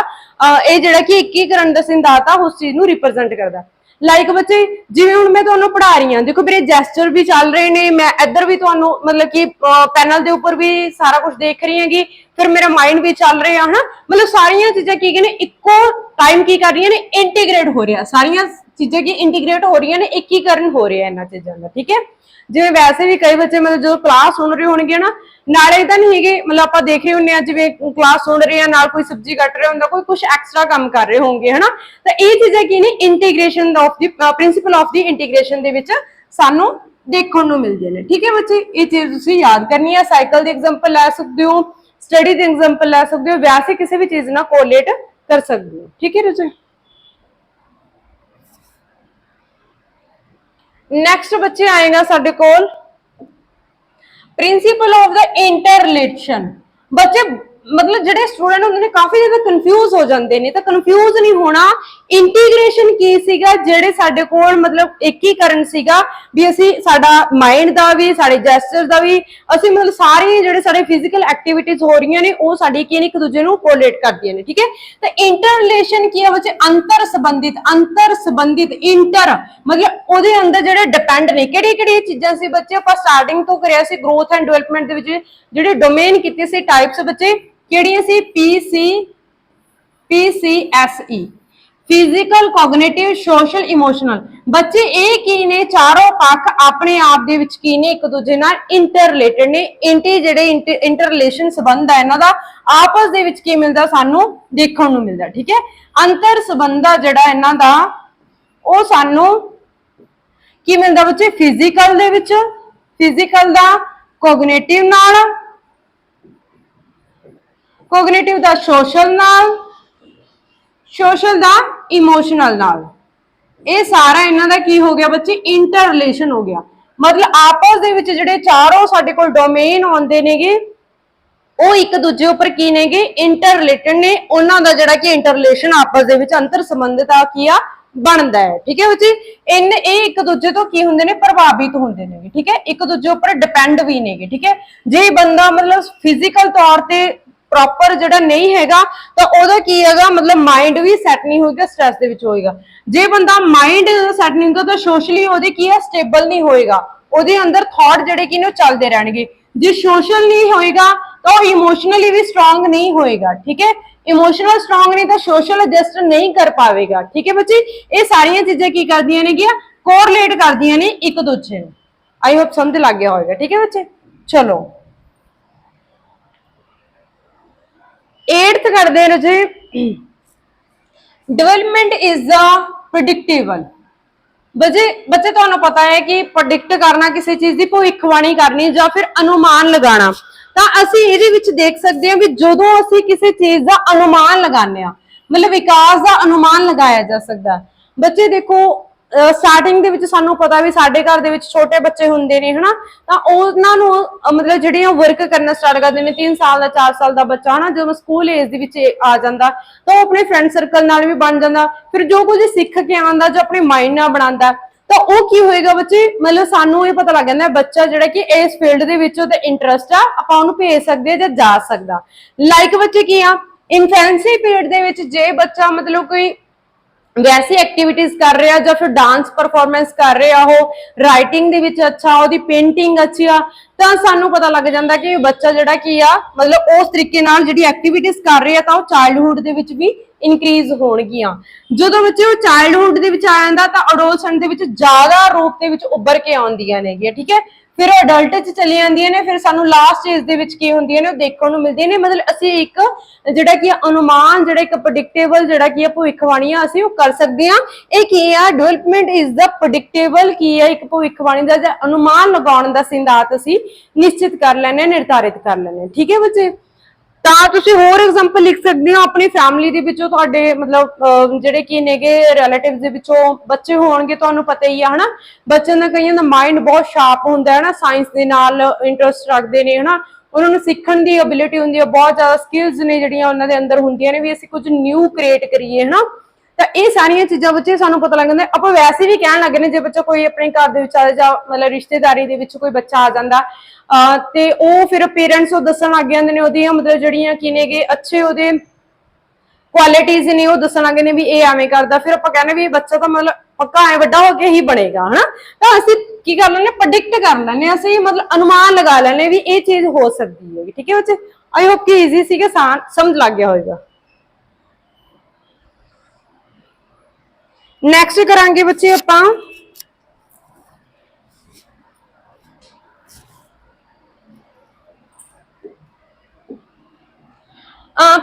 ये जिहड़ा कि एकीकरण दा सिद्धांत आ उस चीज नूं रिप्रेजेंट करदा ਲਾਈਕ ਬੱਚੇ ਜਿਵੇਂ ਹੁਣ ਮੈਂ ਤੁਹਾਨੂੰ ਪੜ੍ਹਾ ਰਹੀ ਹਾਂ, ਦੇਖੋ ਮੇਰੇ ਜੈਸਚਰ ਵੀ ਚੱਲ ਰਹੇ ਨੇ, ਮੈਂ ਇੱਧਰ ਵੀ ਤੁਹਾਨੂੰ ਮਤਲਬ ਕਿ ਪੈਨਲ ਦੇ ਉੱਪਰ ਵੀ ਸਾਰਾ ਕੁਝ ਦੇਖ ਰਹੀ ਹੈਗੀ, ਫਿਰ ਮੇਰਾ ਮਾਈਂਡ ਵੀ ਚੱਲ ਰਿਹਾ ਹਨਾ, ਮਤਲਬ ਸਾਰੀਆਂ ਚੀਜ਼ਾਂ ਕੀ ਨੇ ਇੱਕੋ ਟਾਈਮ ਕੀ ਕਰ ਰਹੀਆਂ ਨੇ, ਇੰਟੀਗ੍ਰੇਟ ਹੋ ਰਿਹਾ, ਸਾਰੀਆਂ ਚੀਜ਼ਾਂ ਕੀ ਇੰਟੀਗ੍ਰੇਟ ਹੋ ਰਹੀਆਂ ਨੇ, ਇੱਕੀਕਰਨ ਹੋ ਰਿਹਾ ਇਹਨਾਂ ਚੀਜ਼ਾਂ ਦਾ। ਠੀਕ ਹੈ, ਜਿਵੇਂ ਵੈਸੇ ਵੀ ਕਈ ਬੱਚੇ ਮਤਲਬ ਜਦੋਂ ਕਲਾਸ ਸੁਣ ਰਹੇ ਹੋਣਗੇ ਨਾ, ਨਾਲੇ ਤਾਂ ਨਹੀਂ ਹੈਗੇ, ਮਤਲਬ ਆਪਾਂ ਦੇਖ ਰਹੇ ਹੁੰਦੇ ਆ ਜਿਵੇਂ ਕਲਾਸ ਸੁਣ ਰਹੇ ਆ, ਨਾਲ ਕੋਈ ਸਬਜ਼ੀ ਕੱਟ ਰਿਹਾ ਹੁੰਦਾ, ਕੋਈ ਕੁਝ ਐਕਸਟਰਾ ਕੰਮ ਕਰ ਰਹੇ ਹੋਣਗੇ ਹਨਾ, ਤਾਂ ਇਹ ਚੀਜ਼ਾਂ ਕੀ ਨੇ integration of the principal of the integration ਦੇ ਵਿੱਚ ਸਾਨੂੰ ਦੇਖਣ ਨੂੰ ਮਿਲਦੇ ਨੇ। ਠੀਕ ਹੈ ਬੱਚੇ, ਇਹ ਚੀਜ਼ ਤੁਸੀਂ ਯਾਦ ਕਰਨੀ ਹੈ। ਸਾਈਕਲ ਦੀ ਐਗਜ਼ਾਮਪਲ ਲੈ ਸਕਦੇ ਹੋ, ਸਟੱਡੀ ਦੀ ਐਗਜ਼ਾਮਪਲ ਲੈ ਸਕਦੇ ਹੋ, ਵੈਸੇ ਕਿਸੇ ਵੀ ਚੀਜ਼ ਨਾਲ ਕੋਰਿਲੇਟ ਕਰ ਸਕਦੇ ਹੋ। ਠੀਕ ਹੈ ਬੱਚੇ, ਨੈਕਸਟ ਬੱਚੇ ਆਏਗਾ ਸਾਡੇ ਕੋਲ ਪ੍ਰਿੰਸੀਪਲ ਆਫ ਦਾ ਇੰਟਰਰਿਲੇਸ਼ਨ। ਬੱਚੇ ਮਤਲਬ ਜਿਹੜੇ ਸਟੂਡੈਂਟ ਹੁੰਦੇ ਨੇ ਕਾਫੀ ਜ਼ਿਆਦਾ ਕਨਫਿਊਜ਼ ਹੋ ਜਾਂਦੇ ਨੇ, ਤਾਂ ਕਨਫਿਊਜ਼ ਨਹੀਂ ਹੋਣਾ। ਇੰਟੀਗ੍ਰੇਸ਼ਨ ਕੀ ਸੀਗਾ, ਜਿਹੜੇ ਸਾਡੇ ਕੋਲ ਮਤਲਬ ਏਕੀਕਰਨ ਸੀਗਾ ਵੀ ਅਸੀਂ ਸਾਡਾ ਮਾਈਂਡ ਦਾ ਵੀ, ਸਾਡੇ ਜੈਸਚਰ ਦਾ ਵੀ, ਅਸੀਂ ਮਤਲਬ ਸਾਰੇ ਜਿਹੜੇ ਸਾਡੇ ਫਿਜ਼ੀਕਲ ਐਕਟੀਵਿਟੀਜ਼ ਹੋ ਰਹੀਆਂ ਨੇ ਉਹ ਸਾਡੀ ਕੀ ਨੇ ਇੱਕ ਦੂਜੇ ਨੂੰ ਕੋਰਿਲੇਟ ਕਰਦੀਆਂ ਨੇ। ਠੀਕ ਹੈ, ਤਾਂ ਇੰਟਰ ਰਿਲੇਸ਼ਨ ਕੀ ਹੈ ਬੱਚੇ, ਅੰਤਰ ਸੰਬੰਧਿਤ ਇੰਟਰ ਮਤਲਬ ਉਹਦੇ ਅੰਦਰ ਜਿਹੜੇ ਡਿਪੈਂਡ ਨੇ, ਕਿਹੜੀ ਕਿਹੜੀ ਚੀਜ਼ਾਂ ਸੀ ਬੱਚੇ, ਆਪਾਂ ਸਟਾਰਟਿੰਗ ਤੋਂ ਕਰਿਆ ਸੀ ਗਰੋਥ ਐਂਡ ਡਿਵੈਲਪਮੈਂਟ ਦੇ ਵਿੱਚ ਜਿਹੜੇ ਡੋਮੇਨ ਕੀਤੇ ਸੀ ਟਾਈਪਸ ਬੱਚੇ ਕਿਹੜੀਆਂ ਸੀ, PCSE physical, cognitive, social, emotional. ਬੱਚੇ ਇਹ ਕੀ ਨੇ, ਚਾਰੋਂ ਪੱਖ ਆਪਣੇ ਆਪ ਦੇ ਵਿੱਚ ਕੀ ਨੇ, ਇੱਕ ਦੂਜੇ ਨਾਲ ਇੰਟਰ ਰਿਲੇਟਡ ਨੇ। ਜਿਹੜੇ ਇੰਟਰ ਰਿਲੇਸ਼ਨ ਸੰਬੰਧ ਹੈ ਇਹਨਾਂ ਦਾ ਆਪਸ ਦੇ ਵਿੱਚ ਕੀ ਮਿਲਦਾ ਸਾਨੂੰ ਦੇਖਣ ਨੂੰ ਮਿਲਦਾ। ਠੀਕ ਹੈ, ਅੰਤਰ ਸੰਬੰਧ ਆ ਜਿਹੜਾ ਇਹਨਾਂ ਦਾ ਉਹ ਸਾਨੂੰ ਕੀ ਮਿਲਦਾ ਬੱਚੇ, ਫਿਜ਼ੀਕਲ ਦੇ ਵਿੱਚ, ਫਿਜ਼ੀਕਲ ਦਾ ਕੋਗਨੀਟਿਵ ਨਾਲ, ਕੋਗਨੀਟਿਵ ਦਾ ਸੋਸ਼ਲ ਨਾਲ, ਸੋਸ਼ਲ ਦਾ ਇਮੋਸ਼ਨਲ ਨਾਲ। ਇਹ ਸਾਰਾ ਇਹਨਾਂ ਦਾ ਕੀ ਹੋ ਗਿਆ ਬੱਚੇ, ਇੰਟਰ ਰਿਲੇਸ਼ਨ ਹੋ ਗਿਆ। ਮਤਲਬ ਆਪਸ ਦੇ ਵਿੱਚ ਜਿਹੜੇ ਚਾਰੋਂ ਸਾਡੇ ਕੋਲ ਡੋਮੇਨ ਆਉਂਦੇ ਨੇਗੇ ਉਹ ਇੱਕ ਦੂਜੇ ਉੱਪਰ ਕੀ ਨੇਗੇ, ਇੰਟਰ ਰਿਲੇਟਡ ਨੇ। ਉਹਨਾਂ ਦਾ ਜਿਹੜਾ ਕਿ ਇੰਟਰ ਰਿਲੇਸ਼ਨ ਆਪਸ ਦੇ ਵਿੱਚ ਅੰਤਰ ਸੰਬੰਧਤਾ ਕੀ ਆ ਬਣਦਾ ਹੈ। ਠੀਕ ਹੈ ਬੱਚੇ, ਇਹ ਇੱਕ ਦੂਜੇ ਤੋਂ ਕੀ ਹੁੰਦੇ ਨੇ, ਪ੍ਰਭਾਵਿਤ ਹੁੰਦੇ ਨੇ। ਠੀਕ ਹੈ, ਇੱਕ ਦੂਜੇ ਉੱਪਰ ਡਿਪੈਂਡ ਵੀ ਨੇਗੇ। ਠੀਕ ਹੈ, ਜੇ ਬੰਦਾ ਮਤਲਬ ਫਿਜ਼ੀਕਲ ਤੌਰ ਤੇ ਪ੍ਰੋਪਰ ਜਿਹੜਾ ਨਹੀਂ ਹੈਗਾ ਤਾਂ ਉਹਦਾ ਕੀ ਹੈਗਾ, ਮਤਲਬ ਮਾਈਂਡ ਵੀ ਸੈੱਟ ਨਹੀਂ ਹੋਏਗਾ, ਸਟ੍ਰੈਸ ਦੇ ਵਿੱਚ ਹੋਏਗਾ। ਜੇ ਬੰਦਾ ਮਾਈਂਡ ਸੈੱਟ ਨਹੀਂ ਹੋਗਾ ਤਾਂ ਸੋਸ਼ਲੀ ਉਹਦੇ ਕੀ ਹੈ, ਸਟੇਬਲ ਨਹੀਂ ਹੋਏਗਾ, ਉਹਦੇ ਅੰਦਰ ਥਾਟ ਜਿਹੜੇ ਕੀ ਨੇ ਉਹ ਚੱਲਦੇ ਰਹਿਣਗੇ। ਜੇ ਸੋਸ਼ਲ ਨਹੀਂ ਹੋਏਗਾ ਤਾਂ ਉਹ ਇਮੋਸ਼ਨਲੀ ਵੀ ਸਟਰੋਂਗ ਨਹੀਂ ਹੋਏਗਾ। ਠੀਕ ਹੈ, ਇਮੋਸ਼ਨਲ ਸਟਰੋਂਗ ਨਹੀਂ ਤਾਂ ਸੋਸ਼ਲ ਐਡਜਸਟ ਨਹੀਂ ਕਰ ਪਾਵੇਗਾ। ਠੀਕ ਹੈ ਬੱਚੇ, ਇਹ ਸਾਰੀਆਂ ਚੀਜ਼ਾਂ ਕੀ ਕਰਦੀਆਂ ਨੇ ਗਿਆ, ਕੋਰਿਲੇਟ ਕਰਦੀਆਂ ਨੇ ਇੱਕ ਦੂਜੇ ਨੂੰ। ਆਈ ਹੋਪ ਸਮਝ ਲੱਗ ਗਿਆ ਹੋਵੇਗਾ। ਠੀਕ ਹੈ ਬੱਚੇ, ਚਲੋ 8th ਕਰਦੇ ਨੇ ਜੀ, ਡਿਵੈਲਪਮੈਂਟ ਇਜ਼ ਦਾ ਪ੍ਰੈਡਿਕਟੇਬਲ। ਬੱਚੇ ਤੁਹਾਨੂੰ ਪਤਾ ਹੈ ਕਿ ਪ੍ਰੈਡਿਕਟ ਕਰਨਾ, ਕਿਸੇ ਚੀਜ਼ ਦੀ ਭਵਿੱਖਬਾਣੀ ਕਰਨੀ ਜਾਂ ਫਿਰ ਅਨੁਮਾਨ ਲਗਾਉਣਾ, ਤਾਂ ਅਸੀਂ ਇਹਦੇ ਵਿੱਚ ਦੇਖ ਸਕਦੇ ਹਾਂ ਵੀ ਜਦੋਂ ਅਸੀਂ ਕਿਸੇ ਚੀਜ਼ ਦਾ ਅਨੁਮਾਨ ਲਗਾਉਂਦੇ ਹਾਂ, ਮਤਲਬ ਵਿਕਾਸ ਦਾ ਅਨੁਮਾਨ ਲਗਾਇਆ ਜਾ ਸਕਦਾ। ਬੱਚੇ ਦੇਖੋ ਸਟਾਰਟਿੰਗ ਦੇ ਵਿੱਚ ਸਾਨੂੰ ਪਤਾ ਵੀ ਸਾਡੇ ਘਰ ਦੇ ਵਿੱਚ ਛੋਟੇ ਬੱਚੇ ਹੁੰਦੇ ਨੇ ਹਨਾ, ਤਾਂ ਉਹਨਾਂ ਨੂੰ ਮਤਲਬ ਜਿਹੜੀਆਂ ਵਰਕ ਕਰਨਾ ਸਟਾਰਟ ਕਰਦੇ ਨੇ, 3 ਸਾਲ ਦਾ 4 ਸਾਲ ਦਾ ਬੱਚਾ ਹਨਾ, ਜਦੋਂ ਸਕੂਲ ਏਜ ਦੇ ਵਿੱਚ ਆ ਜਾਂਦਾ ਤਾਂ ਉਹ ਆਪਣੇ ਫਰੈਂਡ ਸਰਕਲ ਨਾਲ ਵੀ ਬਣ ਜਾਂਦਾ, ਫਿਰ ਜੋ ਕੁਝ ਸਿੱਖ ਕੇ ਆਉਂਦਾ, ਜੋ ਆਪਣੇ ਮਾਈਂਡ ਨਾਲ ਬਣਾਉਂਦਾ, ਤਾਂ ਉਹ ਕੀ ਹੋਏਗਾ ਬੱਚੇ, ਮਤਲਬ ਸਾਨੂੰ ਇਹ ਪਤਾ ਲੱਗ ਜਾਂਦਾ ਬੱਚਾ ਜਿਹੜਾ ਕਿ ਇਸ ਫੀਲਡ ਦੇ ਵਿੱਚ ਉਹਦਾ ਇੰਟਰਸਟ ਆ, ਆਪਾਂ ਉਹਨੂੰ ਭੇਜ ਸਕਦੇ ਆ ਜਾਂ ਜਾ ਸਕਦਾ। ਲਾਈਕ ਬੱਚੇ ਕੀ ਆ, ਇਨਫੈਂਸੀ ਪੀਰੀਅਡ ਦੇ ਵਿੱਚ ਜੇ ਬੱਚਾ ਮਤਲਬ ਕੋਈ ਵੈਸੀ ਐਕਟੀਵਿਟੀਜ਼ ਕਰ ਰਿਹਾ ਜਾਂ ਫਿਰ ਡਾਂਸ ਪਰਫਾਰਮੈਂਸ ਕਰ ਰਿਹਾ, ਉਹ ਰਾਈਟਿੰਗ ਦੇ ਵਿੱਚ ਅੱਛਾ, ਉਹਦੀ ਪੇਂਟਿੰਗ ਅੱਛੀ ਆ, ਤਾਂ ਸਾਨੂੰ ਪਤਾ ਲੱਗ ਜਾਂਦਾ ਕਿ ਬੱਚਾ ਜਿਹੜਾ ਕੀ ਆ ਮਤਲਬ ਉਸ ਤਰੀਕੇ ਨਾਲ ਜਿਹੜੀ ਐਕਟੀਵਿਟੀਜ਼ ਕਰ ਰਿਹਾ ਤਾਂ ਉਹ ਚਾਈਲਡਹੁੱਡ ਦੇ ਵਿੱਚ ਵੀ ਇਨਕਰੀਜ਼ ਹੋਣਗੀਆਂ। ਜਦੋਂ ਬੱਚੇ ਉਹ ਚਾਈਲਡਹੁੱਡ ਦੇ ਵਿੱਚ ਆ ਜਾਂਦਾ ਤਾਂ ਅਡੋਲਸੈਂਟ ਦੇ ਵਿੱਚ ਜ਼ਿਆਦਾ ਰੂਪ ਦੇ ਵਿੱਚ ਉੱਭਰ ਕੇ ਆਉਂਦੀਆਂ ਨੇਗੀਆਂ। ਠੀਕ ਹੈ, ਫਿਰ ਉਹ ਅਡਲਟ ਚ ਚਲੀ ਜਾਂਦੀਆਂ ਨੇ, ਫਿਰ ਸਾਨੂੰ ਲਾਸਟ ਏਜ ਦੇ ਵਿੱਚ ਕੀ ਹੁੰਦੀਆਂ ਨੇ ਉਹ ਦੇਖਣ ਨੂੰ ਮਿਲਦੀਆਂ ਨੇ। ਮਤਲਬ ਅਸੀਂ ਇੱਕ ਜਿਹੜਾ ਕੀ ਅਨੁਮਾਨ, ਜਿਹੜਾ ਇੱਕ ਪ੍ਰੈਡਿਕਟੇਬਲ ਜਿਹੜਾ ਕੀ ਭਵਿੱਖਬਾਣੀ ਆ ਅਸੀਂ ਉਹ ਕਰ ਸਕਦੇ ਹਾਂ। ਇਹ ਕੀ ਆ, ਡਿਵੈਲਪਮੈਂਟ ਇਜ਼ ਦਾ ਪ੍ਰੈਡਿਕਟੇਬਲ ਕੀ ਹੈ, ਇੱਕ ਭਵਿੱਖਬਾਣੀ ਦਾ ਜਾਂ ਅਨੁਮਾਨ ਲਗਾਉਣ ਦਾ ਸਿਧਾਂਤ ਅਸੀਂ ਨਿਸ਼ਚਿਤ ਕਰ ਲੈਣੇ, ਨਿਰਧਾਰਿਤ ਕਰ ਲੈਣੇ। ਠੀਕ ਹੈ ਬੱਚੇ, ਤਾਂ ਤੁਸੀਂ ਹੋਰ ਐਗਜ਼ਾਮਪਲ ਲਿਖ ਸਕਦੇ ਹੋ ਆਪਣੀ ਫੈਮਿਲੀ ਦੇ ਵਿੱਚੋਂ, ਤੁਹਾਡੇ ਮਤਲਬ ਜਿਹੜੇ ਕੀ ਨੇਗੇ ਰਿਲੇਟਿਵਸ ਦੇ ਵਿੱਚੋਂ ਬੱਚੇ ਹੋਣਗੇ, ਤੁਹਾਨੂੰ ਪਤਾ ਹੀ ਆ ਹਨਾ, ਬੱਚਿਆਂ ਦਾ ਕਈਆਂ ਦਾ ਮਾਈਂਡ ਬਹੁਤ ਸ਼ਾਰਪ ਹੁੰਦਾ ਹੈ ਨਾ, ਸਾਇੰਸ ਦੇ ਨਾਲ ਇੰਟਰਸਟ ਰੱਖਦੇ ਨੇ ਹਨਾ, ਉਹਨਾਂ ਨੂੰ ਸਿੱਖਣ ਦੀ ਐਬਿਲਿਟੀ ਹੁੰਦੀ ਹੈ, ਬਹੁਤ ਜ਼ਿਆਦਾ ਸਕਿੱਲਸ ਨੇ ਜਿਹੜੀਆਂ ਉਹਨਾਂ ਦੇ ਅੰਦਰ ਹੁੰਦੀਆਂ ਨੇ ਵੀ ਅਸੀਂ ਕੁਝ ਨਿਊ ਕ੍ਰੀਏਟ ਕਰੀਏ ਹਨਾ। ਤਾਂ ਇਹ ਸਾਰੀਆਂ ਚੀਜ਼ਾਂ ਬੱਚੇ ਸਾਨੂੰ ਪਤਾ ਲੱਗ ਜਾਂਦਾ। ਆਪਾਂ ਵੈਸੇ ਵੀ ਕਹਿਣ ਲੱਗੇ ਨੇ, ਜੇ ਬੱਚਾ ਕੋਈ ਆਪਣੇ ਘਰ ਦੇ ਵਿੱਚ ਆ ਜਾਂ ਮਤਲਬ ਰਿਸ਼ਤੇਦਾਰੀ ਦੇ ਵਿੱਚ ਕੋਈ ਬੱਚਾ ਆ ਜਾਂਦਾ ਤੇ ਉਹ ਫਿਰ ਪੇਰੈਂਟਸ ਉਹ ਦੱਸਣ ਲੱਗ ਜਾਂਦੇ ਨੇ ਉਹਦੀਆਂ ਮਤਲਬ ਜਿਹੜੀਆਂ ਕੀ ਨੇਗੇ ਅੱਛੇ ਉਹਦੇ ਕੁਆਲਿਟੀਜ਼ ਨੇ ਉਹ ਦੱਸਣ ਲੱਗੇ ਨੇ ਵੀ ਇਹ ਐਵੇਂ ਕਰਦਾ, ਫਿਰ ਆਪਾਂ ਕਹਿੰਦੇ ਵੀ ਬੱਚਾ ਤਾਂ ਮਤਲਬ पक्का ऐ वड्डा होके ही बनेगा, है ना। तो ਅਸੀਂ ਕੀ ਕਰ ਲੈਂਦੇ, ਪ੍ਰੈਡਿਕਟ ਕਰ ਲੈਂਦੇ, ਅਸੀਂ मतलब अनुमान लगा ਲੈਂਦੇ भी ये चीज हो सकती है। ठीक है बच्चे, आई होप कि इजी सी के समझ लग गया होगा। नेक्स्ट करांगे बच्चे ਆਪਾਂ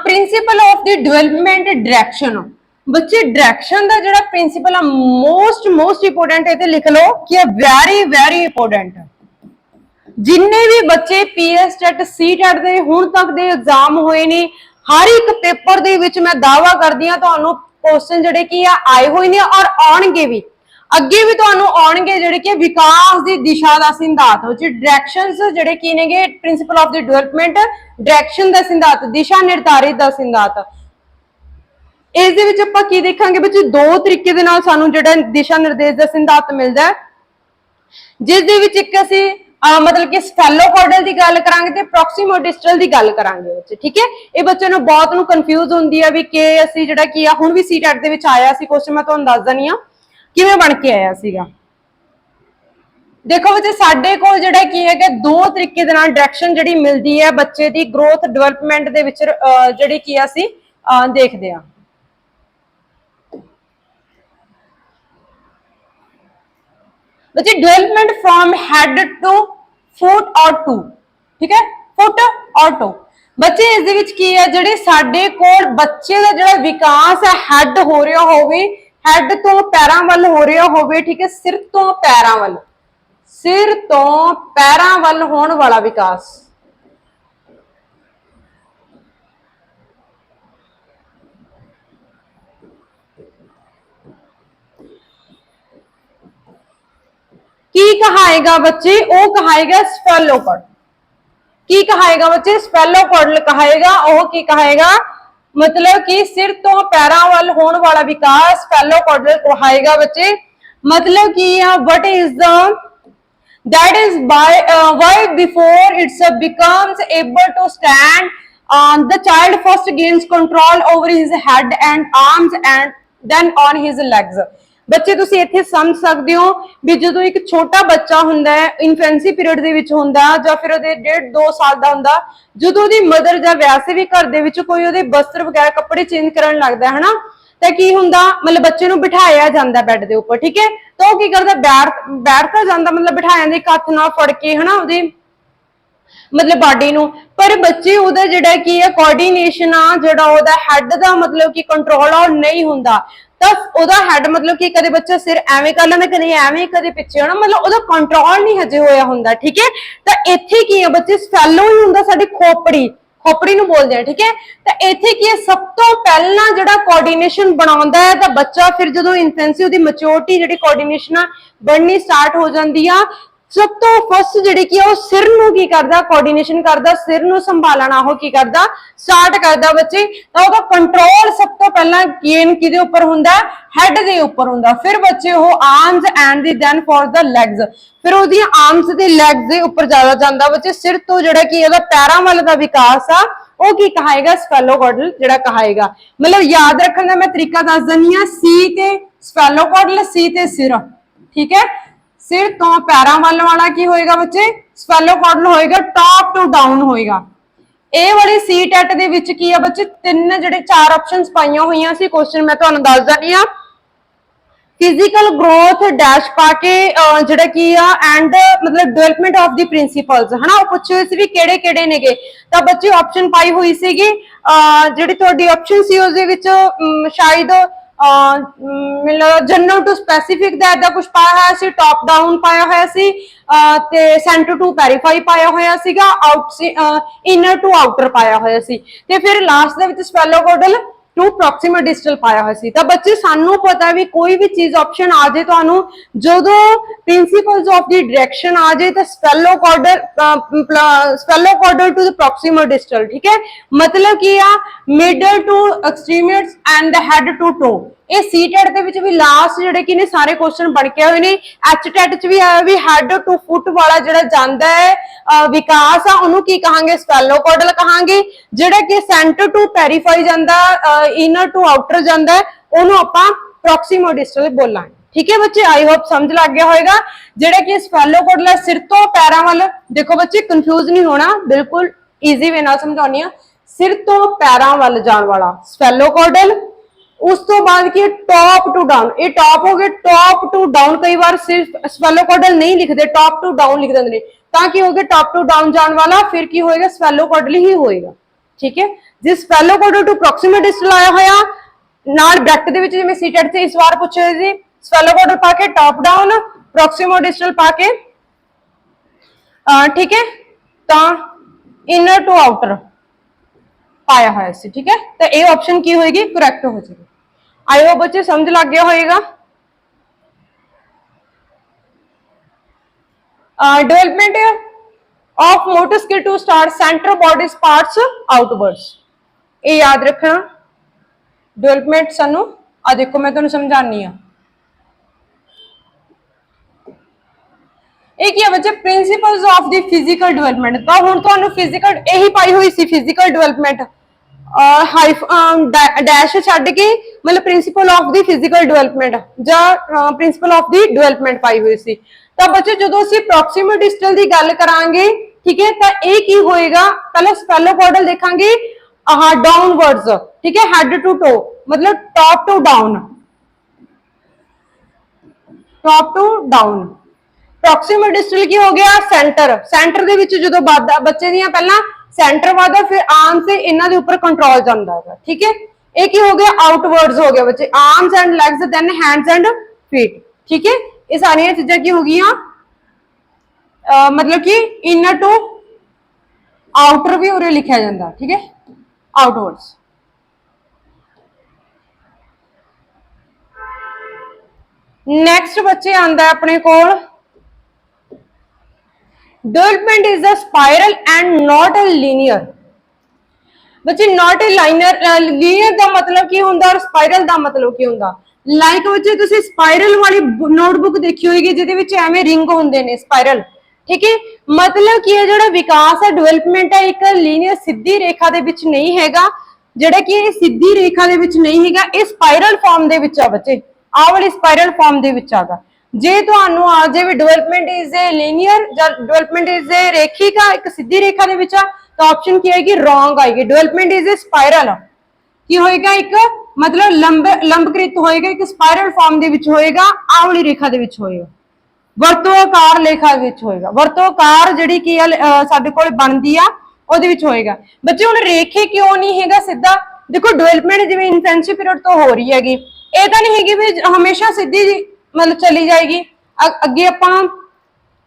principal of the development direction. बच्चे डायरेक्शन का जो प्रिंसिपल मोस्ट इंपोर्टेंट है, लिख लो कि वेरी वेरी इंपोर्टेंट। जिन्ने भी बच्चे पीएस टेट सी टेट के हुण तक के एग्जाम हुए ने, हर एक पेपर दे विच मैं दावा करदी हां तुहानू क्वेश्चन जिहड़े कि आए हुए ने और आउणगे भी, अगे भी तुहानू आउणगे जिहड़े कि विकास दी दिशा दा सिद्धांत डायरेक्शंस जिहड़े कि नेगे principle of the development direction दा सिद्धांत, दिशा निर्धारित दा सिद्धांत। इस दे विच आपां की देखांगे बच्चे, दो तरीके दे नाल सानू जिहड़ा दिशा निर्देश दा सिद्धांत मिलदा है, जिस दे विच एक असीं मतलब कि स्फेलोकॉर्डल की गल करांगे ते प्रॉक्सिमोडिस्टल की गल करांगे बच्चे। ठीक है, ये बच्चे नूं बहुत नूं कंफ्यूज हुंदी है भी कि असीं जिहड़ा कि हुण भी सीटेट दे विच आया सी क्वेश्चन, मैं तुहानूं दस दनी आ किवें बन के आया सीगा। देखो बच्चे साडे कोल जिहड़ा की है कि दो तरीके दे नाल डायरेक्शन जिहड़ी मिलदी है बच्चे दी ग्रोथ डेवलपमेंट दे विच जिहड़ी की असीं देखदे आ। बच्चे development from head to foot और टू, ठीक है, फुट और टू। बच्चे इस दे विच की है जिहड़े साडे कोल बच्चे दा जिहड़ा विकास है हेड हो रहा होवे, हेड तो पैरां वल हो रहा होवे, ठीक है, सिर तो पैरां वल, सिर तो पैरां वल होण वाला विकास। की कहाएगा बच्चे, वो कहाएगा स्फेलोकॉर्ड। की कहाएगा बच्चे, स्फेलोकॉर्ड कहाएगा। वो की कहाएगा मतलब कि सिर तो पैरां वल होने वाला विकास स्फेलोकॉर्ड कहाएगा बच्चे। मतलब कि what is the that is why before it becomes able to stand the child first gains control over his head and arms and then on his legs। बच्चे तुसी इत्थे समझ सकते हो भी जो एक छोटा बच्चा हुंदा है इन्फेंसी पीरियड दे विच हुंदा या फिर ओदे 1.5-2 साल दा हुंदा, जो ओदी मदर या वैसे भी घर दे विच कोई ओदे वस्त्र वगैरह कपड़े चेंज करन लगदा है ना, तो की हुंदा मतलब बच्चे नूं बिठाया जांदा बैड दे उपर। ठीक है, तो वो की करदा बैठता जांदा मतलब बिठाया जांदा, एक हत्थ नाल फड़ के, है ना, ओदी मतलब बॉडी नूं। पर बच्चे ओदा जिहड़ा की है कोआर्डिनेशन आ जिहड़ा ओदा हेड दा मतलब कि कंट्रोल आ नहीं हुंदा, तो ओदा हेड मतलब कि कदे बच्चा सिर एवें कर लैंदा, कदे एवें, कदे पिछे, है ना, मतलब ओदा कंट्रोल नहीं हजे होया हुंदा। ठीक है, तो इत्थे की है बच्चे स्फेलो ही हुंदा साडी खोपड़ी, खोपड़ी नूं बोलदे हैं। ठीक है, तो इत्थे की है सब तो पहला जिहड़ा कोआर्डिनेशन बनाउंदा है तो बच्चा फिर जदों इन्फेंसी ओदी मैच्योरिटी जिहड़ी कोआर्डिनेशन आ बननी स्टार्ट हो जांदी आ, सब तो फर्स्ट जिहड़ी की वो सिर नूं की करदा कोआर्डिनेशन करदा, सिर नूं संभालना वो की करदा स्टार्ट करदा बच्चे। तो ओदा कंट्रोल सब तो पहला गेन किदे उपर हुंदा, हेड दे उपर हुंदा। फिर बच्चे वो arms and then for the legs, फिर ओदी आर्म्स ते लेग्स दे उपर ज्यादा जांदा बच्चे। सिर तो जिहड़ा की ओदा पैरां वाल दा विकास आ वो की कहाएगा स्फेलोकॉर्डल जिहड़ा कहाएगा। मतलब याद रखने का मैं तरीका दस दनी आ, सी ते स्फेलोकॉर्डल, सी ते सिर। ठीक है, सिर तो पैरां वाल वाला की होएगा बच्चे स्फेलोकॉर्डल होएगा, टॉप टू डाउन होएगा। ए वाली सी टेट दे विच की है बच्चे तीन जिहड़े 4 ऑप्शंस पाईयां होईयां सी, क्वेश्चन मैं तुहानूं दस दनी आ। फिजिकल ग्रोथ डैश पाके जिहड़ा की एंड मतलब डेवलपमेंट ऑफ द प्रिंसिपल्स, है ना, वो पूछे सी भी केड़े केड़े नेगे। तो बच्चे ऑप्शन पाई हुई सीगी जिहड़ी तुहाडी ऑप्शन सी उस दे विच शायद जनरल टू स्पैसिफिक दा इदा कुछ पाया होया सी, टॉप डाउन पाया होया सी ते सेंटर टू वेरीफाई पाया होया सीगा, इनर टू आउटर पाया होया सी, ते फिर लास्ट दे विच स्फेलोकॉर्डल टू प्रॉक्सिमल डिस्टल पाया हुआ सी। तो बच्चे सानू पता भी कोई भी चीज ऑप्शन आ जाए तो जो प्रिंसिपल्स ऑफ द डायरेक्शन आ जाए तो cephalocaudal to the proximal distal. ठीक है, मतलब कि middle to extremities and the head to toe. ये सी टेट दे विच भी लास्ट जिहड़े कि ने सारे क्वेश्चन बन के हुए ने। एच टेट च भी आया भी हेड टू फुट वाला जिहड़ा जांदा है विकास आ उहनूं की कहांगे स्फेलोकॉर्डल कहांगे। जिहड़ा कि सेंटर टू पेरीफेरी जांदा इनर टू आउटर जांदा है उहनूं आपां प्रॉक्सिमल डिस्टल बोलांगे। ठीक है बच्चे, आई होप समझ लग गया होगा। जेड़ा कि स्फेलोपोडल सिर तो पैरों वाल, देखो बच्चे कंफ्यूज नहीं होना, बिल्कुल ईजी वे नाल समझानी आ। सिर तो पैरों वाल जाने वाला स्फेलोपोडल, उस तो बाद की टॉप टू डाउन, ये टॉप हो गए, टॉप टू डाउन। कई बार सिर्फ स्फेलोपोडल नहीं लिखते, टॉप टू डाउन लिख देंगे, ताकि हो गया टॉप टू डाउन जाने वाला, फिर की होएगा स्फेलोपोडल ही होएगा। ठीक है, जिस स्फेलोपोडल टू प्रॉक्सिमल डिस्टल आया होया नाल ब्रैकेट दे विच जिवें सीटेड से इस बार पूछे जी स्फेलोपोडल पाके टॉप डाउन, प्रॉक्सिमल डिस्टल पाके ठीक है तो इनर टू आउटर पाया होया सी। ठीक है, तो ये ऑप्शन की होएगी, करैक्ट हो जाएगी। आई होप बच्चे समझ लग गया होएगा। Development of motor skill to start centre body parts outwards, ये याद रखना। डेवलपमेंट सानू आ देखो मैं तुहानू समझानी हाँ, एक बच्चे principles of the physical development. तो हुण तुहानू फिजिकल यही पाई हुई सी फिजिकल डेवलपमेंट डैश छड्ड के, मतलब principal of the physical development या प्रिंसिपल ऑफ द डेवलपमेंट पाई हुई सी। तो बच्चे जो असीं प्रॉक्सिमल डिस्टल की गल करांगे, ठीक है, तो ये की होएगा, पहले स्फेलोपोडल देखांगे डाउनवर्ड्स, ठीक है, हेड टू टो, मतलब top to down, top to down. Proximal distal की हो गया सेंटर, सेंटर दे विच जदों बच्चे दियां पहला सेंटर वादा, फिर आर्म से इन्हां दे उपर कंट्रोल जांदा है। ठीक है, एक ही हो गया आउटवर्ड्स हो गया बच्चे, arms and legs, then hands and feet. ठीक है, ये सारियां चीजां की हो गईयां, मतलब कि इनर टू आउटर भी उरे लिखा जाता। ठीक है, आउटवर्ड्स। नैक्सट बच्चे आंदा है अपने कोल development is a spiral and not a linear. बच्चे नॉट ए लाइनर, लीनियर का मतलब की होंदा और स्पाइरल का मतलब की होंदा। लाइक बच्चे तुसी स्पाइरल वाली नोटबुक देखी होगी जिहदे विच एवें रिंग होंदे ने स्पाइरल। ठीक है, मतलब कि ये जो विकास है डेवलपमेंट है एक लीनियर सीधी रेखा दे विच नहीं हैगा, जिहड़ा कि सीधी रेखा दे विच नहीं हैगा, ये स्पाइरल फॉर्म दे विच आ बच्चे, आ वाली स्पाइरल फॉर्म दे विच आगा। जे तुहानू आ जाए भी डेवलपमेंट इज ए लीनियर या डेवलपमेंट इज ए रेखिका, एक सीधी रेखा दे विच आ, तो ऑप्शन की आएगी, रॉन्ग आएगी। डेवलपमेंट इज ए स्पाइरल की होएगा, एक मतलब लंबकृत होएगा, एक स्पाइरल फॉर्म दे विच होएगा, आ वाली रेखा दे विच होएगा, वर्तोकार रेखा विच होएगा, वर्तोकार जिहड़ी की साडे कोल बनदी आ ओहदे विच होएगा। बच्चे हुण रेखे क्यों नहीं हैगा सीधा, देखो डेवलपमेंट जिवें इन्फेंसी पीरियड तो हो रही हैगी, ये तो नहीं हैगी भी हमेशा सीधी मतलब चली जाएगी। अगे आपां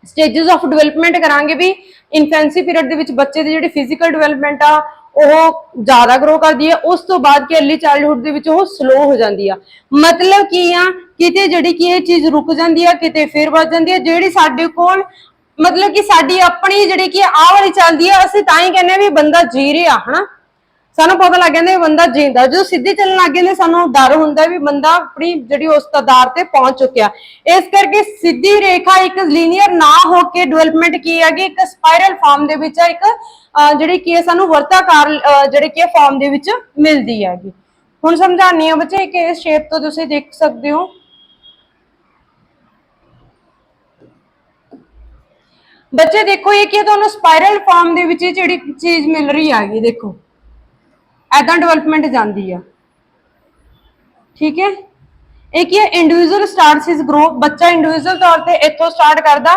स्टेजेस ऑफ डेवलपमेंट करांगे भी इन्फेंसी पीरियड दे विच बच्चे दी जिहड़ी फिजिकल डेवलपमेंट आ ਉਹ ਜ਼ਿਆਦਾ ग्रो करती है, उस तो बाद की अर्ली चाइल्डहुड ਦੇ ਵਿੱਚ ਉਹ स्लो हो जाती है। मतलब की आ किते जिहड़ी की ये चीज रुक जाती है, किते फिर वध जाती है, जिहड़ी साडे कोल मतलब कि साडी अपनी जिहड़ी की आ वाली चलदी है, ਅਸੀਂ ਤਾਂ ਹੀ ਕਹਿੰਦੇ ਵੀ ਬੰਦਾ जी ਰਿਹਾ हना, सानू पता लग जाता बंदा जींदा। जो सीधे चलन लग जाते सानू डर होंदा भी बंदा अपनी जिहड़ी उस तादार ते पहुंच चुकिया। इस करके सीधी रेखा एक लीनियर ना होके डेवलपमेंट की है एक स्पाइरल फॉर्म दे विच एक जिहड़ी की सानू वर्ताकार जिहड़ी की फॉर्म दे विच मिलदी हैगी। हुण समझानी है बच्चे कि इस शेप तो तुसीं देख सकते हो। बच्चे देखो ये कि तुहानू स्पाइरल फॉर्म दे विच जिहड़ी चीज मिल रही हैगी, देखो ऐदा डेवलपमेंट जाती है। ठीक है, एक ही इंडिविजुअल स्टार्ट इज ग्रो, बच्चा इंडिविजुअल तौर पर इथों स्टार्ट करता,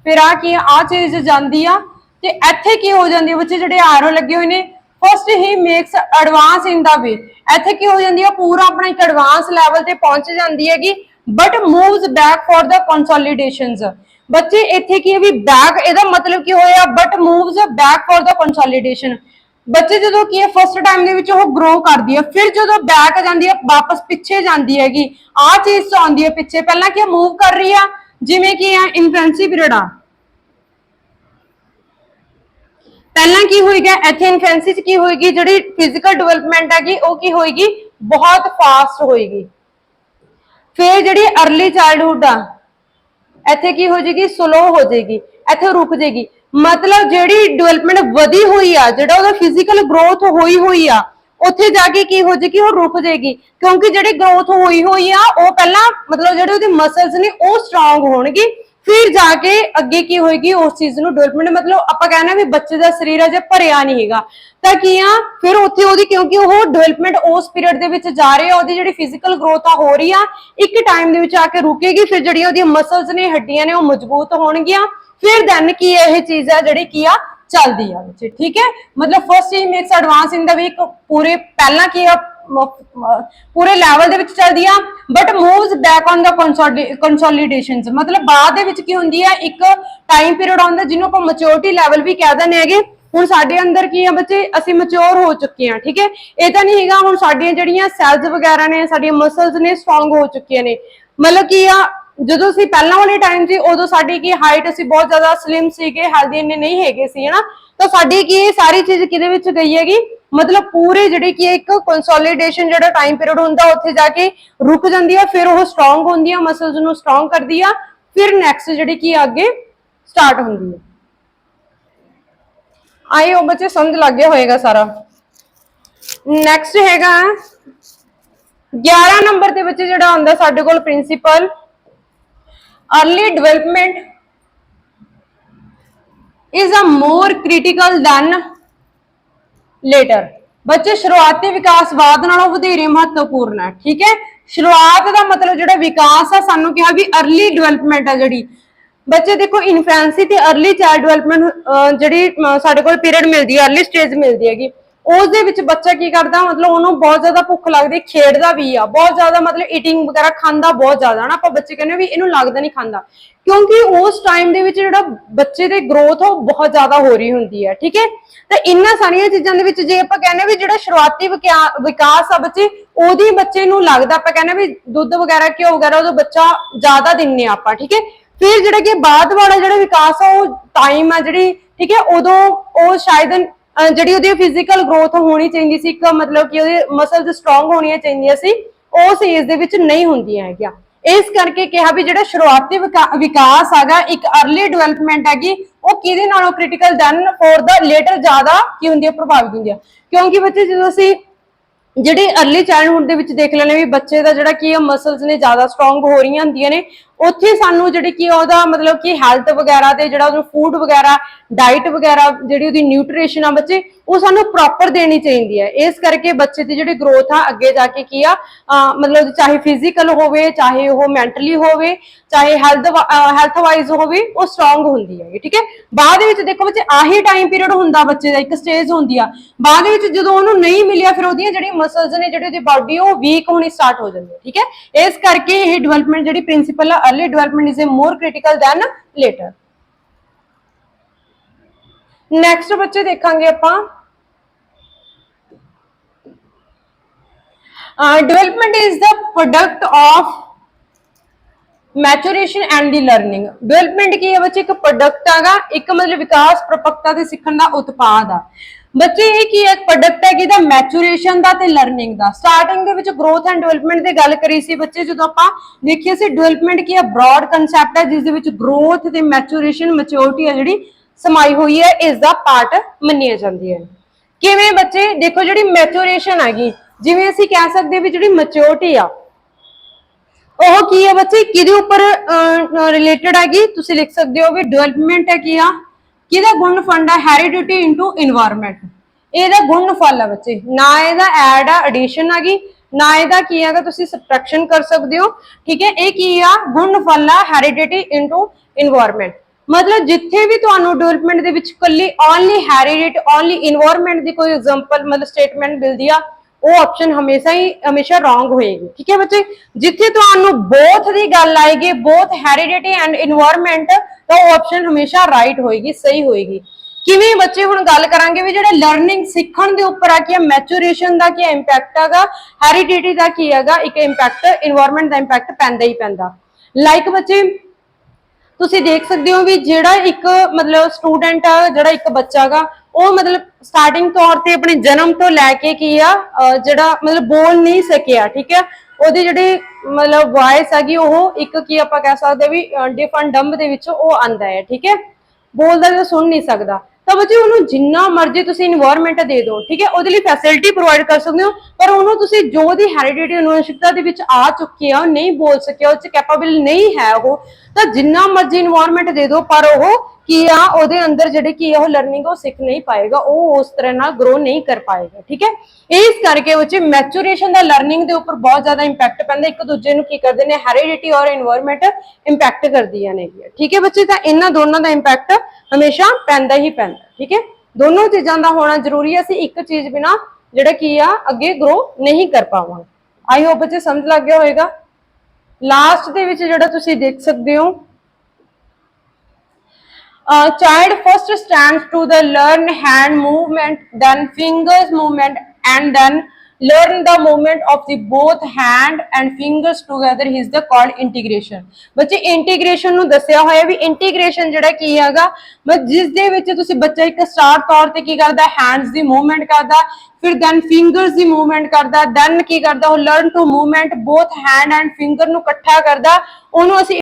फिर आ चीज जाती आ ते इत्थे की हो जाती है बच्चे जिहड़े आरो लगे हुए ने, first he makes advance in the way, इत्थे की हो जाती है पूरा अपना एक एडवांस लैवल ते पहुंच जाती हैगी, but moves back for the consolidations. बच्चे इत्थे की भी बैक, ਇਹਦਾ मतलब की होया but moves back for the consolidation. बच्चे जो की फर्स्ट टाइम ग्रो करती है, फिर जो बैक जाती है वापस पिछे जाती हैगी, आ चीज आती है पिछे, पहला क्या मूव कर रही है जिमें कि इन्फेंसी पीरियड आ, पहला की होएगा इत्थे इन्फेंसी च की होएगी जिहड़ी फिजिकल डेवलपमेंट हैगी वो की होएगी बहुत फास्ट होएगी। फिर जिहड़ी अर्ली चाइल्डहुड आ इत्थे की हो जाएगी स्लो हो जाएगी, इत्थे रुक जाएगी। मतलब जिहड़ी डेवलपमेंट वधी हुई आ, जिहड़ा ओहदा फिजिकल ग्रोथ होई हुई आ ਉੱਥੇ ਜਾ ਕੇ ਕੀ ਹੋ ਜਾਏਗੀ, ਉਹ ਰੁਕ ਜਾਏਗੀ, ਕਿਉਂਕਿ ਜਿਹੜੀ ਗਰੋਥ ਹੋਈ ਹੋਈ ਆ ਉਹ ਪਹਿਲਾਂ ਮਤਲਬ ਜਿਹੜੇ ਉਹਦੇ ਮਸਲਸ ਨੇ ਉਹ ਸਟਰੋਂਗ ਹੋਣਗੇ, ਫਿਰ ਜਾ ਕੇ ਅੱਗੇ ਕੀ ਹੋਏਗੀ ਉਸ ਚੀਜ਼ ਨੂੰ ਡਿਵੈਲਪਮੈਂਟ। ਮਤਲਬ ਆਪਾਂ ਕਹਿੰਦੇ ਵੀ ਬੱਚੇ ਦਾ ਸਰੀਰ ਅਜੇ ਭਰਿਆ ਨਹੀਂ ਹੈਗਾ ਤਾਂ ਕੀ ਆ ਫਿਰ ਉੱਥੇ ਉਹਦੀ, ਕਿਉਂਕਿ ਉਹ ਡਿਵੈਲਪਮੈਂਟ ਉਸ ਪੀਰੀਅਡ ਦੇ ਵਿੱਚ ਜਾ ਰਹੀ ਆ, ਉਹਦੀ ਜਿਹੜੀ ਫਿਜ਼ੀਕਲ ਗਰੋਥ ਆ ਹੋ ਰਹੀ ਆ, ਇੱਕ ਟਾਈਮ ਦੇ ਵਿੱਚ ਆ ਕੇ ਰੁਕੇਗੀ, ਫਿਰ ਜਿਹੜੀਆਂ ਉਹਦੀਆਂ ਮਸਲਸ ਨੇ, ਹੱਡੀਆਂ ਨੇ, ਉਹ ਮਜ਼ਬੂਤ ਹੋਣਗੀਆਂ, ਫਿਰ ਦੈਨ ਕੀ ਇਹ ਚੀਜ਼ ਆ ਜਿਹੜੀ ਕੀ ਆ ਚੱਲਦੀ ਆ ਬੱਚੇ। ਠੀਕ ਹੈ, ਮਤਲਬ ਫਸਟ ਸਟੇਜ ਮੇਕਸ ਐਡਵਾਂਸ ਇਨ ਦਾ ਵੀਕ, ਪੂਰੇ ਪਹਿਲਾਂ ਕੀ ਆ ਪੂਰੇ ਲੈਵਲ ਦੇ ਵਿੱਚ ਚੱਲਦੀ ਆ, but moves back on the consolidations, ਮਤਲਬ ਬਾਅਦ ਦੇ ਵਿੱਚ ਕੀ ਹੁੰਦੀ ਆ, ਇੱਕ ਟਾਈਮ ਪੀਰੀਅਡ ਆਉਂਦਾ ਜਿਹਨੂੰ ਆਪਾਂ ਮੈਚੁਰਿਟੀ ਲੈਵਲ ਵੀ ਕਹਿ ਦਿੰਦੇ ਹੈਗੇ। ਹੁਣ ਸਾਡੇ ਅੰਦਰ ਕੀ ਆ ਬੱਚੇ, ਅਸੀਂ ਮੈਚੁਰ ਹੋ ਚੁੱਕੇ ਆ। ਠੀਕ ਹੈ, ਇਹ ਤਾਂ ਨਹੀਂ ਹੈਗਾ ਹੁਣ ਸਾਡੀਆਂ ਜਿਹੜੀਆਂ ਸੈਲਸ ਵਗੈਰਾ ਨੇ, ਸਾਡੀਆਂ ਮਸਲਸ ਨੇ ਸਟਰੋਂਗ ਹੋ ਚੁੱਕੀਆਂ ਨੇ। ਮਤਲਬ ਕੀ ਆ, ਜਦੋਂ ਅਸੀਂ ਪਹਿਲਾਂ ਵਾਲੇ ਟਾਈਮ ਸੀ ਉਦੋਂ ਸਾਡੀ ਕੀ ਹਾਈਟ, ਅਸੀਂ ਬਹੁਤ ਜ਼ਿਆਦਾ ਸਲਿਮ ਸੀਗੇ, ਹੈਲਦੀ ਇੰਨੇ ਨਹੀਂ ਹੈਗੇ ਸੀ ਹਨਾ, ਤਾਂ ਸਾਡੀ ਕੀ ਇਹ ਸਾਰੀ ਚੀਜ਼ ਕਿਹਦੇ ਵਿੱਚ ਗਈ ਹੈਗੀ, ਮਤਲਬ ਪੂਰੇ ਜਿਹੜੀ ਕੀ ਇੱਕ ਕੰਸੋਲੀਡੇਸ਼ਨ ਜਿਹੜਾ ਟਾਈਮ ਪੀਰੀਅਡ ਹੁੰਦਾ ਉੱਥੇ ਜਾ ਕੇ ਰੁਕ ਜਾਂਦੀ ਆ, ਫਿਰ ਉਹ ਸਟਰੋਂਗ ਹੁੰਦੀ ਆ, ਮਸਲਸ ਨੂੰ ਸਟਰੋਂਗ ਕਰਦੀ ਆ, ਫਿਰ ਨੈਕਸਟ ਜਿਹੜੀ ਕੀ ਅੱਗੇ ਸਟਾਰਟ ਹੁੰਦੀ ਹੈ। ਆਏ ਉਹ ਬੱਚੇ ਸਮਝ ਲੱਗ ਗਿਆ ਹੋਏਗਾ ਸਾਰਾ। ਨੈਕਸਟ ਹੈਗਾ 11 ਨੰਬਰ ਦੇ ਵਿੱਚ ਜਿਹੜਾ ਹੁੰਦਾ ਸਾਡੇ ਕੋਲ principal early development is a more critical than later। बच्चे शुरुआती विकास बाद नालों वधेरे महत्वपूर्ण है। ठीक है, शुरुआत का मतलब जो विकास है सानू कहा भी अर्ली डिवेलपमेंट है जी। बच्चे देखो इन्फेंसी ते अर्ली चाइल्ड डिवेलपमेंट जी साडे कोल पीरियड मिलती है, अर्ली स्टेज मिलती हैगी, उस दे विच बच्चा की करता मतलब उन्होंने बहुत ज्यादा भुख लगती, खेडदा भी आ बहुत ज्यादा, मतलब ईटिंग वगैरह खांदा बहुत ज्यादा ना, आप बच्चे कहने भी इन्हू लगता नहीं खांदा, क्योंकि उस टाइम दे विच जिहड़ा बच्चे दी ग्रोथ हो बहुत ज्यादा हो रही हुंदी है। ठीक है, तो इन्हां सारियां चीजां दे विच जे आपां कहने भी जिहड़ा शुरुआती विकास आ बच्चे ओदी बच्चे नू लगदा, आपां कहने भी दुध वगैरह घ्यो वगैरह उदों बच्चा ज्यादा दिन्ने आपां। ठीक है, फिर जिहड़ा कि बाद वाला जिहड़ा विकास आ वो टाइम आ जिहड़ी, ठीक है, उदों ओ शायद ਜਿਹੜੀ ਉਹਦੀ ਫਿਜ਼ੀਕਲ ਗਰੋਥ ਹੋਣੀ ਚਾਹੀਦੀ ਸੀ, ਇੱਕ ਮਤਲਬ ਕਿ ਉਹਦੇ ਮਸਲਸ ਸਟਰੋਂਗ ਹੋਣੀਆਂ ਚਾਹੀਦੀਆਂ ਸੀ, ਉਸ ਏਜ ਦੇ ਵਿੱਚ ਨਹੀਂ ਹੁੰਦੀਆਂ ਹੈਗੀਆਂ। ਇਸ ਕਰਕੇ ਕਿਹਾ ਵੀ ਜਿਹੜਾ ਸ਼ੁਰੂਆਤੀ ਵਿਕਾਸ ਹੈਗਾ ਇੱਕ अर्ਲੀ ਡਿਵੈਲਪਮੈਂਟ ਹੈਗੀ, ਉਹ ਕਿਹਦੇ ਨਾਲੋਂ critical than for the later ਜ਼ਿਆਦਾ ਕੀ ਹੁੰਦੀ ਹੈ, ਪ੍ਰਭਾਵਿਤ ਹੁੰਦੀ ਹੈ। ਕਿਉਂਕਿ ਬੱਚੇ ਜਦੋਂ ਅਸੀਂ ਜਿਹੜੀ अर्ਲੀ ਚਾਈਲਡਹੁੱਡ ਦੇ ਵਿੱਚ ਦੇਖ ਲੈਣੇ ਵੀ ਬੱਚੇ ਦਾ ਜਿਹੜਾ ਕੀ ਮਸਲਸ ਨੇ ਜ਼ਿਆਦਾ ਸਟਰੋਂਗ ਹੋ ਰਹੀਆਂ ਹੁੰਦੀਆਂ ਨੇ, ਉੱਥੇ ਸਾਨੂੰ ਜਿਹੜੀ ਕੀ ਉਹਦਾ ਮਤਲਬ ਕਿ ਹੈਲਥ ਵਗੈਰਾ ਤੇ ਜਿਹੜਾ ਉਹਨੂੰ ਫੂਡ ਵਗੈਰਾ, ਡਾਈਟ ਵਗੈਰਾ, ਜਿਹੜੀ ਉਹਦੀ ਨਿਊਟ੍ਰੀਸ਼ਨ ਆ ਬੱਚੇ ਉਹ ਸਾਨੂੰ ਪ੍ਰੋਪਰ ਦੇਣੀ ਚਾਹੀਦੀ ਹੈ। ਇਸ ਕਰਕੇ ਬੱਚੇ ਦੀ ਜਿਹੜੀ ਗਰੋਥ ਆ ਅੱਗੇ ਜਾ ਕੇ ਕੀ ਆ ਮਤਲਬ ਚਾਹੇ ਫਿਜ਼ੀਕਲ ਹੋਵੇ, ਚਾਹੇ ਉਹ ਮੈਂਟਲੀ ਹੋਵੇ, ਚਾਹੇ ਹੈਲਥ ਵਾਈਜ਼ ਹੋਵੇ, ਉਹ ਸਟਰੋਂਗ ਹੁੰਦੀ ਹੈ। ਠੀਕ ਹੈ, ਬਾਅਦ ਵਿੱਚ ਦੇਖੋ ਬੱਚੇ ਆਹੀ ਟਾਈਮ ਪੀਰੀਅਡ ਹੁੰਦਾ ਬੱਚੇ ਦਾ, ਇੱਕ ਸਟੇਜ ਹੁੰਦੀ ਆ, ਬਾਅਦ ਵਿੱਚ ਜਦੋਂ ਉਹਨੂੰ ਨਹੀਂ ਮਿਲਿਆ ਫਿਰ ਉਹਦੀਆਂ ਜਿਹੜੀਆਂ ਮਸਲਸ ਨੇ, ਜਿਹੜੀ ਉਹਦੀ ਬਾਡੀ ਉਹ ਵੀਕ ਹੋਣੀ ਸਟਾਰਟ ਹੋ ਜਾਂਦੀ ਹੈ। ਠੀਕ ਹੈ, ਇਸ ਕਰਕੇ ਇਹ ਡਿਵੈਲਪਮੈਂਟ ਜਿਹੜੀ ਪ੍ਰਿੰਸੀਪਲ ਆ early development is more critical than later. Next ਬੱਚੇ ਦੇਖਾਂਗੇ ਆਪਾਂ development is the product of maturation and the learning। development ਕੀ ਹੈ ਬੱਚੇ, ਇੱਕ ਪ੍ਰੋਡਕਟ ਹੈਗਾ, ਇੱਕ ਮਤਲਬ ਵਿਕਾਸ, ਪ੍ਰਪੱਕਤਾ ਤੇ ਸਿੱਖਣ ਦਾ ਉਤਪਾਦ ਆ ਬੱਚੇ। ਇਹ ਕੀ ਹੈ, ਪ੍ਰੋਡਕਟ ਹੈ ਕਿਹਦਾ, ਮੈਚੂਰੇਸ਼ਨ ਦਾ ਤੇ ਲਰਨਿੰਗ ਦਾ। ਸਟਾਰਟਿੰਗ ਦੇ ਵਿੱਚ ਗਰੋਥ ਐਂਡ ਡਿਵੈਲਪਮੈਂਟ ਦੀ ਗੱਲ ਕਰੀ ਸੀ ਬੱਚੇ, ਜਦੋਂ ਆਪਾਂ ਦੇਖੀਏ ਸੀ ਡਿਵੈਲਪਮੈਂਟ ਕੀ ਹੈ, ਬ੍ਰੌਡ ਕਨਸੈਪਟ ਹੈ ਜਿਸ ਦੇ ਵਿੱਚ ਗਰੋਥ ਤੇ ਮੈਚੂਰੇਸ਼ਨ, ਮੈਚਿਓਰਿਟੀ ਹੈ ਜਿਹੜੀ ਸਮਾਈ ਹੋਈ ਹੈ, ਇਸ ਦਾ ਪਾਰਟ ਮੰਨਿਆ ਜਾਂਦੀ ਹੈ। ਕਿਵੇਂ ਬੱਚੇ ਦੇਖੋ, ਜਿਹੜੀ ਮੈਚੂਰੇਸ਼ਨ ਹੈਗੀ, ਜਿਵੇਂ ਅਸੀਂ ਕਹਿ ਸਕਦੇ ਵੀ ਜਿਹੜੀ ਮੈਚਿਓਰਿਟੀ ਆ ਉਹ ਕੀ ਹੈ ਬੱਚੇ, ਕਿਹਦੇ ਉੱਪਰ ਰਿਲੇਟਡ ਹੈਗੀ, ਤੁਸੀਂ ਲਿਖ ਸਕਦੇ ਹੋ ਵੀ ਡਿਵੈਲਪਮੈਂਟ ਹੈ ਕੀ ਆ, ਕਿਹਦਾ ਗੁਣ ਫਲ ਹੈ, ਹੈਰੀਡਿਟੀ ਇਨਟੂ এনवायरमेंट। ਇਹਦਾ ਗੁਣ ਫਲ ਹੈ ਬੱਚੇ, ਨਾ ਇਹਦਾ ਐਡ ਆ, ਐਡੀਸ਼ਨ ਹੈਗੀ, ਨਾ ਇਹਦਾ ਕੀ ਹੈਗਾ ਤੁਸੀਂ ਸਬਟ੍ਰੈਕਸ਼ਨ ਕਰ ਸਕਦੇ ਹੋ। ਠੀਕ ਹੈ, ਇਹ ਕੀ ਆ, ਗੁਣ ਫਲ ਆ, ਹੈਰੀਡਿਟੀ ਇਨਟੂ এনवायरमेंट। मतलब जिथे भी तुहानू डेवलपमेंट दे विच कल्ली ओनली हैरिडेट, ओनली एनवायरमेंट दी कोई एग्जांपल मतलब स्टेटमेंट मिलदी आ, वो ऑप्शन हमेशा रॉन्ग होएगी। ठीक है बच्चे, जिथे तुहानू बोथ दी गल आएगी, बोथ हैरिडेटी एंड एनवायरमेंट, तो ऑप्शन हमेशा राइट होएगी, सही होएगी। किवें बच्चे हुण गल करांगे भी जिहड़ा लर्निंग सीखण दे उपर आ कि मैचूरेशन दा की इंपैक्ट हैगा, हैरिडेटी दा की हैगा एक इंपैक्ट, एनवायरमेंट दा इंपैक्ट पैंदा ही पैंदा। लाइक बच्चे ਤੁਸੀਂ ਦੇਖ ਸਕਦੇ ਹੋ ਵੀ ਜਿਹੜਾ ਇੱਕ ਮਤਲਬ ਸਟੂਡੈਂਟ ਆ, ਜਿਹੜਾ ਇੱਕ ਬੱਚਾ ਗਾ, ਉਹ ਮਤਲਬ ਸਟਾਰਟਿੰਗ ਤੌਰ ਤੇ ਆਪਣੇ ਜਨਮ ਤੋਂ ਲੈ ਕੇ ਕੀ ਆ ਜਿਹੜਾ ਮਤਲਬ ਬੋਲ ਨਹੀਂ ਸਕਿਆ। ਠੀਕ ਹੈ, ਉਹਦੀ ਜਿਹੜੀ ਮਤਲਬ ਵੌਇਸ ਹੈਗੀ ਉਹ ਇੱਕ ਕੀ ਆਪਾਂ ਕਹਿ ਸਕਦੇ ਵੀ ਡਿਫ ਐਂਡ ਡੰਬ ਦੇ ਵਿੱਚ ਉਹ ਆਂਦਾ ਹੈ। ਠੀਕ ਹੈ, ਬੋਲਦਾ ਤਾਂ ਸੁਣ ਨਹੀਂ ਸਕਦਾ, ਤਾਂ ਬੱਚੇ ਉਹਨੂੰ ਜਿੰਨਾ ਮਰਜ਼ੀ ਤੁਸੀਂ ਇਨਵਾਇਰਨਮੈਂਟ ਦੇ ਦਿਓ, ਠੀਕ ਹੈ, ਉਹਦੇ ਲਈ ਫੈਸਿਲਿਟੀ ਪ੍ਰੋਵਾਈਡ ਕਰ ਸਕਦੇ ਹੋ, ਪਰ ਉਹਨੂੰ ਤੁਸੀਂ ਜੋ ਉਹਦੀ ਹੈਰੀਡਿਟੀ ਅਨੁਵੰਸ਼ਿਕਤਾ ਦੇ ਵਿੱਚ ਆ ਚੁੱਕੀ ਆ, ਉਹ ਨਹੀਂ ਬੋਲ ਸਕਿਆ, ਉਹ ਚ ਕੈਪੇਬਲ ਨਹੀਂ ਹੈ ਉਹ, ਤਾਂ ਜਿੰਨਾ ਮਰਜ਼ੀ ਇਨਵਾਇਰਨਮੈਂਟ ਦੇ ਦਿਓ ਪਰ ਉਹ ਕੀ ਆ ਉਹਦੇ ਅੰਦਰ ਜਿਹੜੇ ਕੀ ਆ ਉਹ ਲਰਨਿੰਗ ਉਹ ਸਿੱਖ ਨਹੀਂ ਪਾਏਗਾ, ਉਹ ਉਸ ਤਰ੍ਹਾਂ ਨਾਲ ਗਰੋ ਨਹੀਂ ਕਰ ਪਾਏਗਾ, ਠੀਕ ਹੈ। ਇਸ ਕਰਕੇ ਬੱਚੇ ਮੈਚੂਰੇਸ਼ਨ ਦਾ ਲਰਨਿੰਗ ਦੇ ਉੱਪਰ ਬਹੁਤ ਜ਼ਿਆਦਾ ਇੰਪੈਕਟ ਪੈਂਦਾ, ਇੱਕ ਦੂਜੇ ਨੂੰ ਕੀ ਕਰਦੇ ਨੇ, ਹੈਰੀਡਿਟੀ ਔਰ ਇਨਵਾਇਰਨਮੈਂਟ ਇੰਪੈਕਟ ਕਰਦੀਆਂ ਨੇ, ਠੀਕ ਹੈ ਬੱਚੇ। ਤਾਂ ਇਹਨਾਂ ਦੋਨਾਂ ਦਾ ਇੰਪੈਕਟ ਹਮੇਸ਼ਾ ਪੈਂਦਾ ਹੀ ਪੈਂਦਾ, ਠੀਕ ਹੈ, ਦੋਨੋਂ ਚੀਜ਼ਾਂ ਦਾ ਹੋਣਾ ਜ਼ਰੂਰੀ ਹੈ। ਅਸੀਂ ਇੱਕ ਚੀਜ਼ ਬਿਨਾ ਜਿਹੜਾ ਕੀ ਆ ਅੱਗੇ ਗਰੋ ਨਹੀਂ ਕਰ ਪਾਵਾਂਗੇ। ਆਈ ਹੋਪ ਬੱਚੇ ਸਮਝ ਲੱਗ ਗਿਆ ਹੋਏਗਾ। ਲਾਸਟ ਦੇ ਵਿੱਚ ਜਿਹੜਾ ਤੁਸੀਂ ਦੇਖ ਸਕਦੇ ਹੋ, child first stands to the learn hand movement, then fingers movement, and then learn the movement of the both hand and fingers together is the called integration। ਬੱਚੇ ਇੰਟੀਗ੍ਰੇਸ਼ਨ ਨੂੰ ਦੱਸਿਆ ਹੋਇਆ ਵੀ ਇੰਟੀਗ੍ਰੇਸ਼ਨ ਜਿਹੜਾ ਕੀ ਹੈਗਾ, ਜਿਸ ਦੇ ਵਿੱਚ ਤੁਸੀਂ ਬੱਚਾ ਇੱਕ ਸਟਾਰਟ ਤੌਰ ਤੇ ਕੀ ਕਰਦਾ, ਹੈਂਡਸ ਦੀ ਮੂਵਮੈਂਟ ਕਰਦਾ, ਫਿਰ ਦੈਨ ਫਿੰਗਰਸ ਦੀ ਮੂਵਮੈਂਟ ਕਰਦਾ, ਦੈਨ ਕੀ ਕਰਦਾ ਉਹ learn to movement both hand and finger ਨੂੰ ਇਕੱਠਾ ਕਰਦਾ, ਉਹਨੂੰ ਅਸੀਂ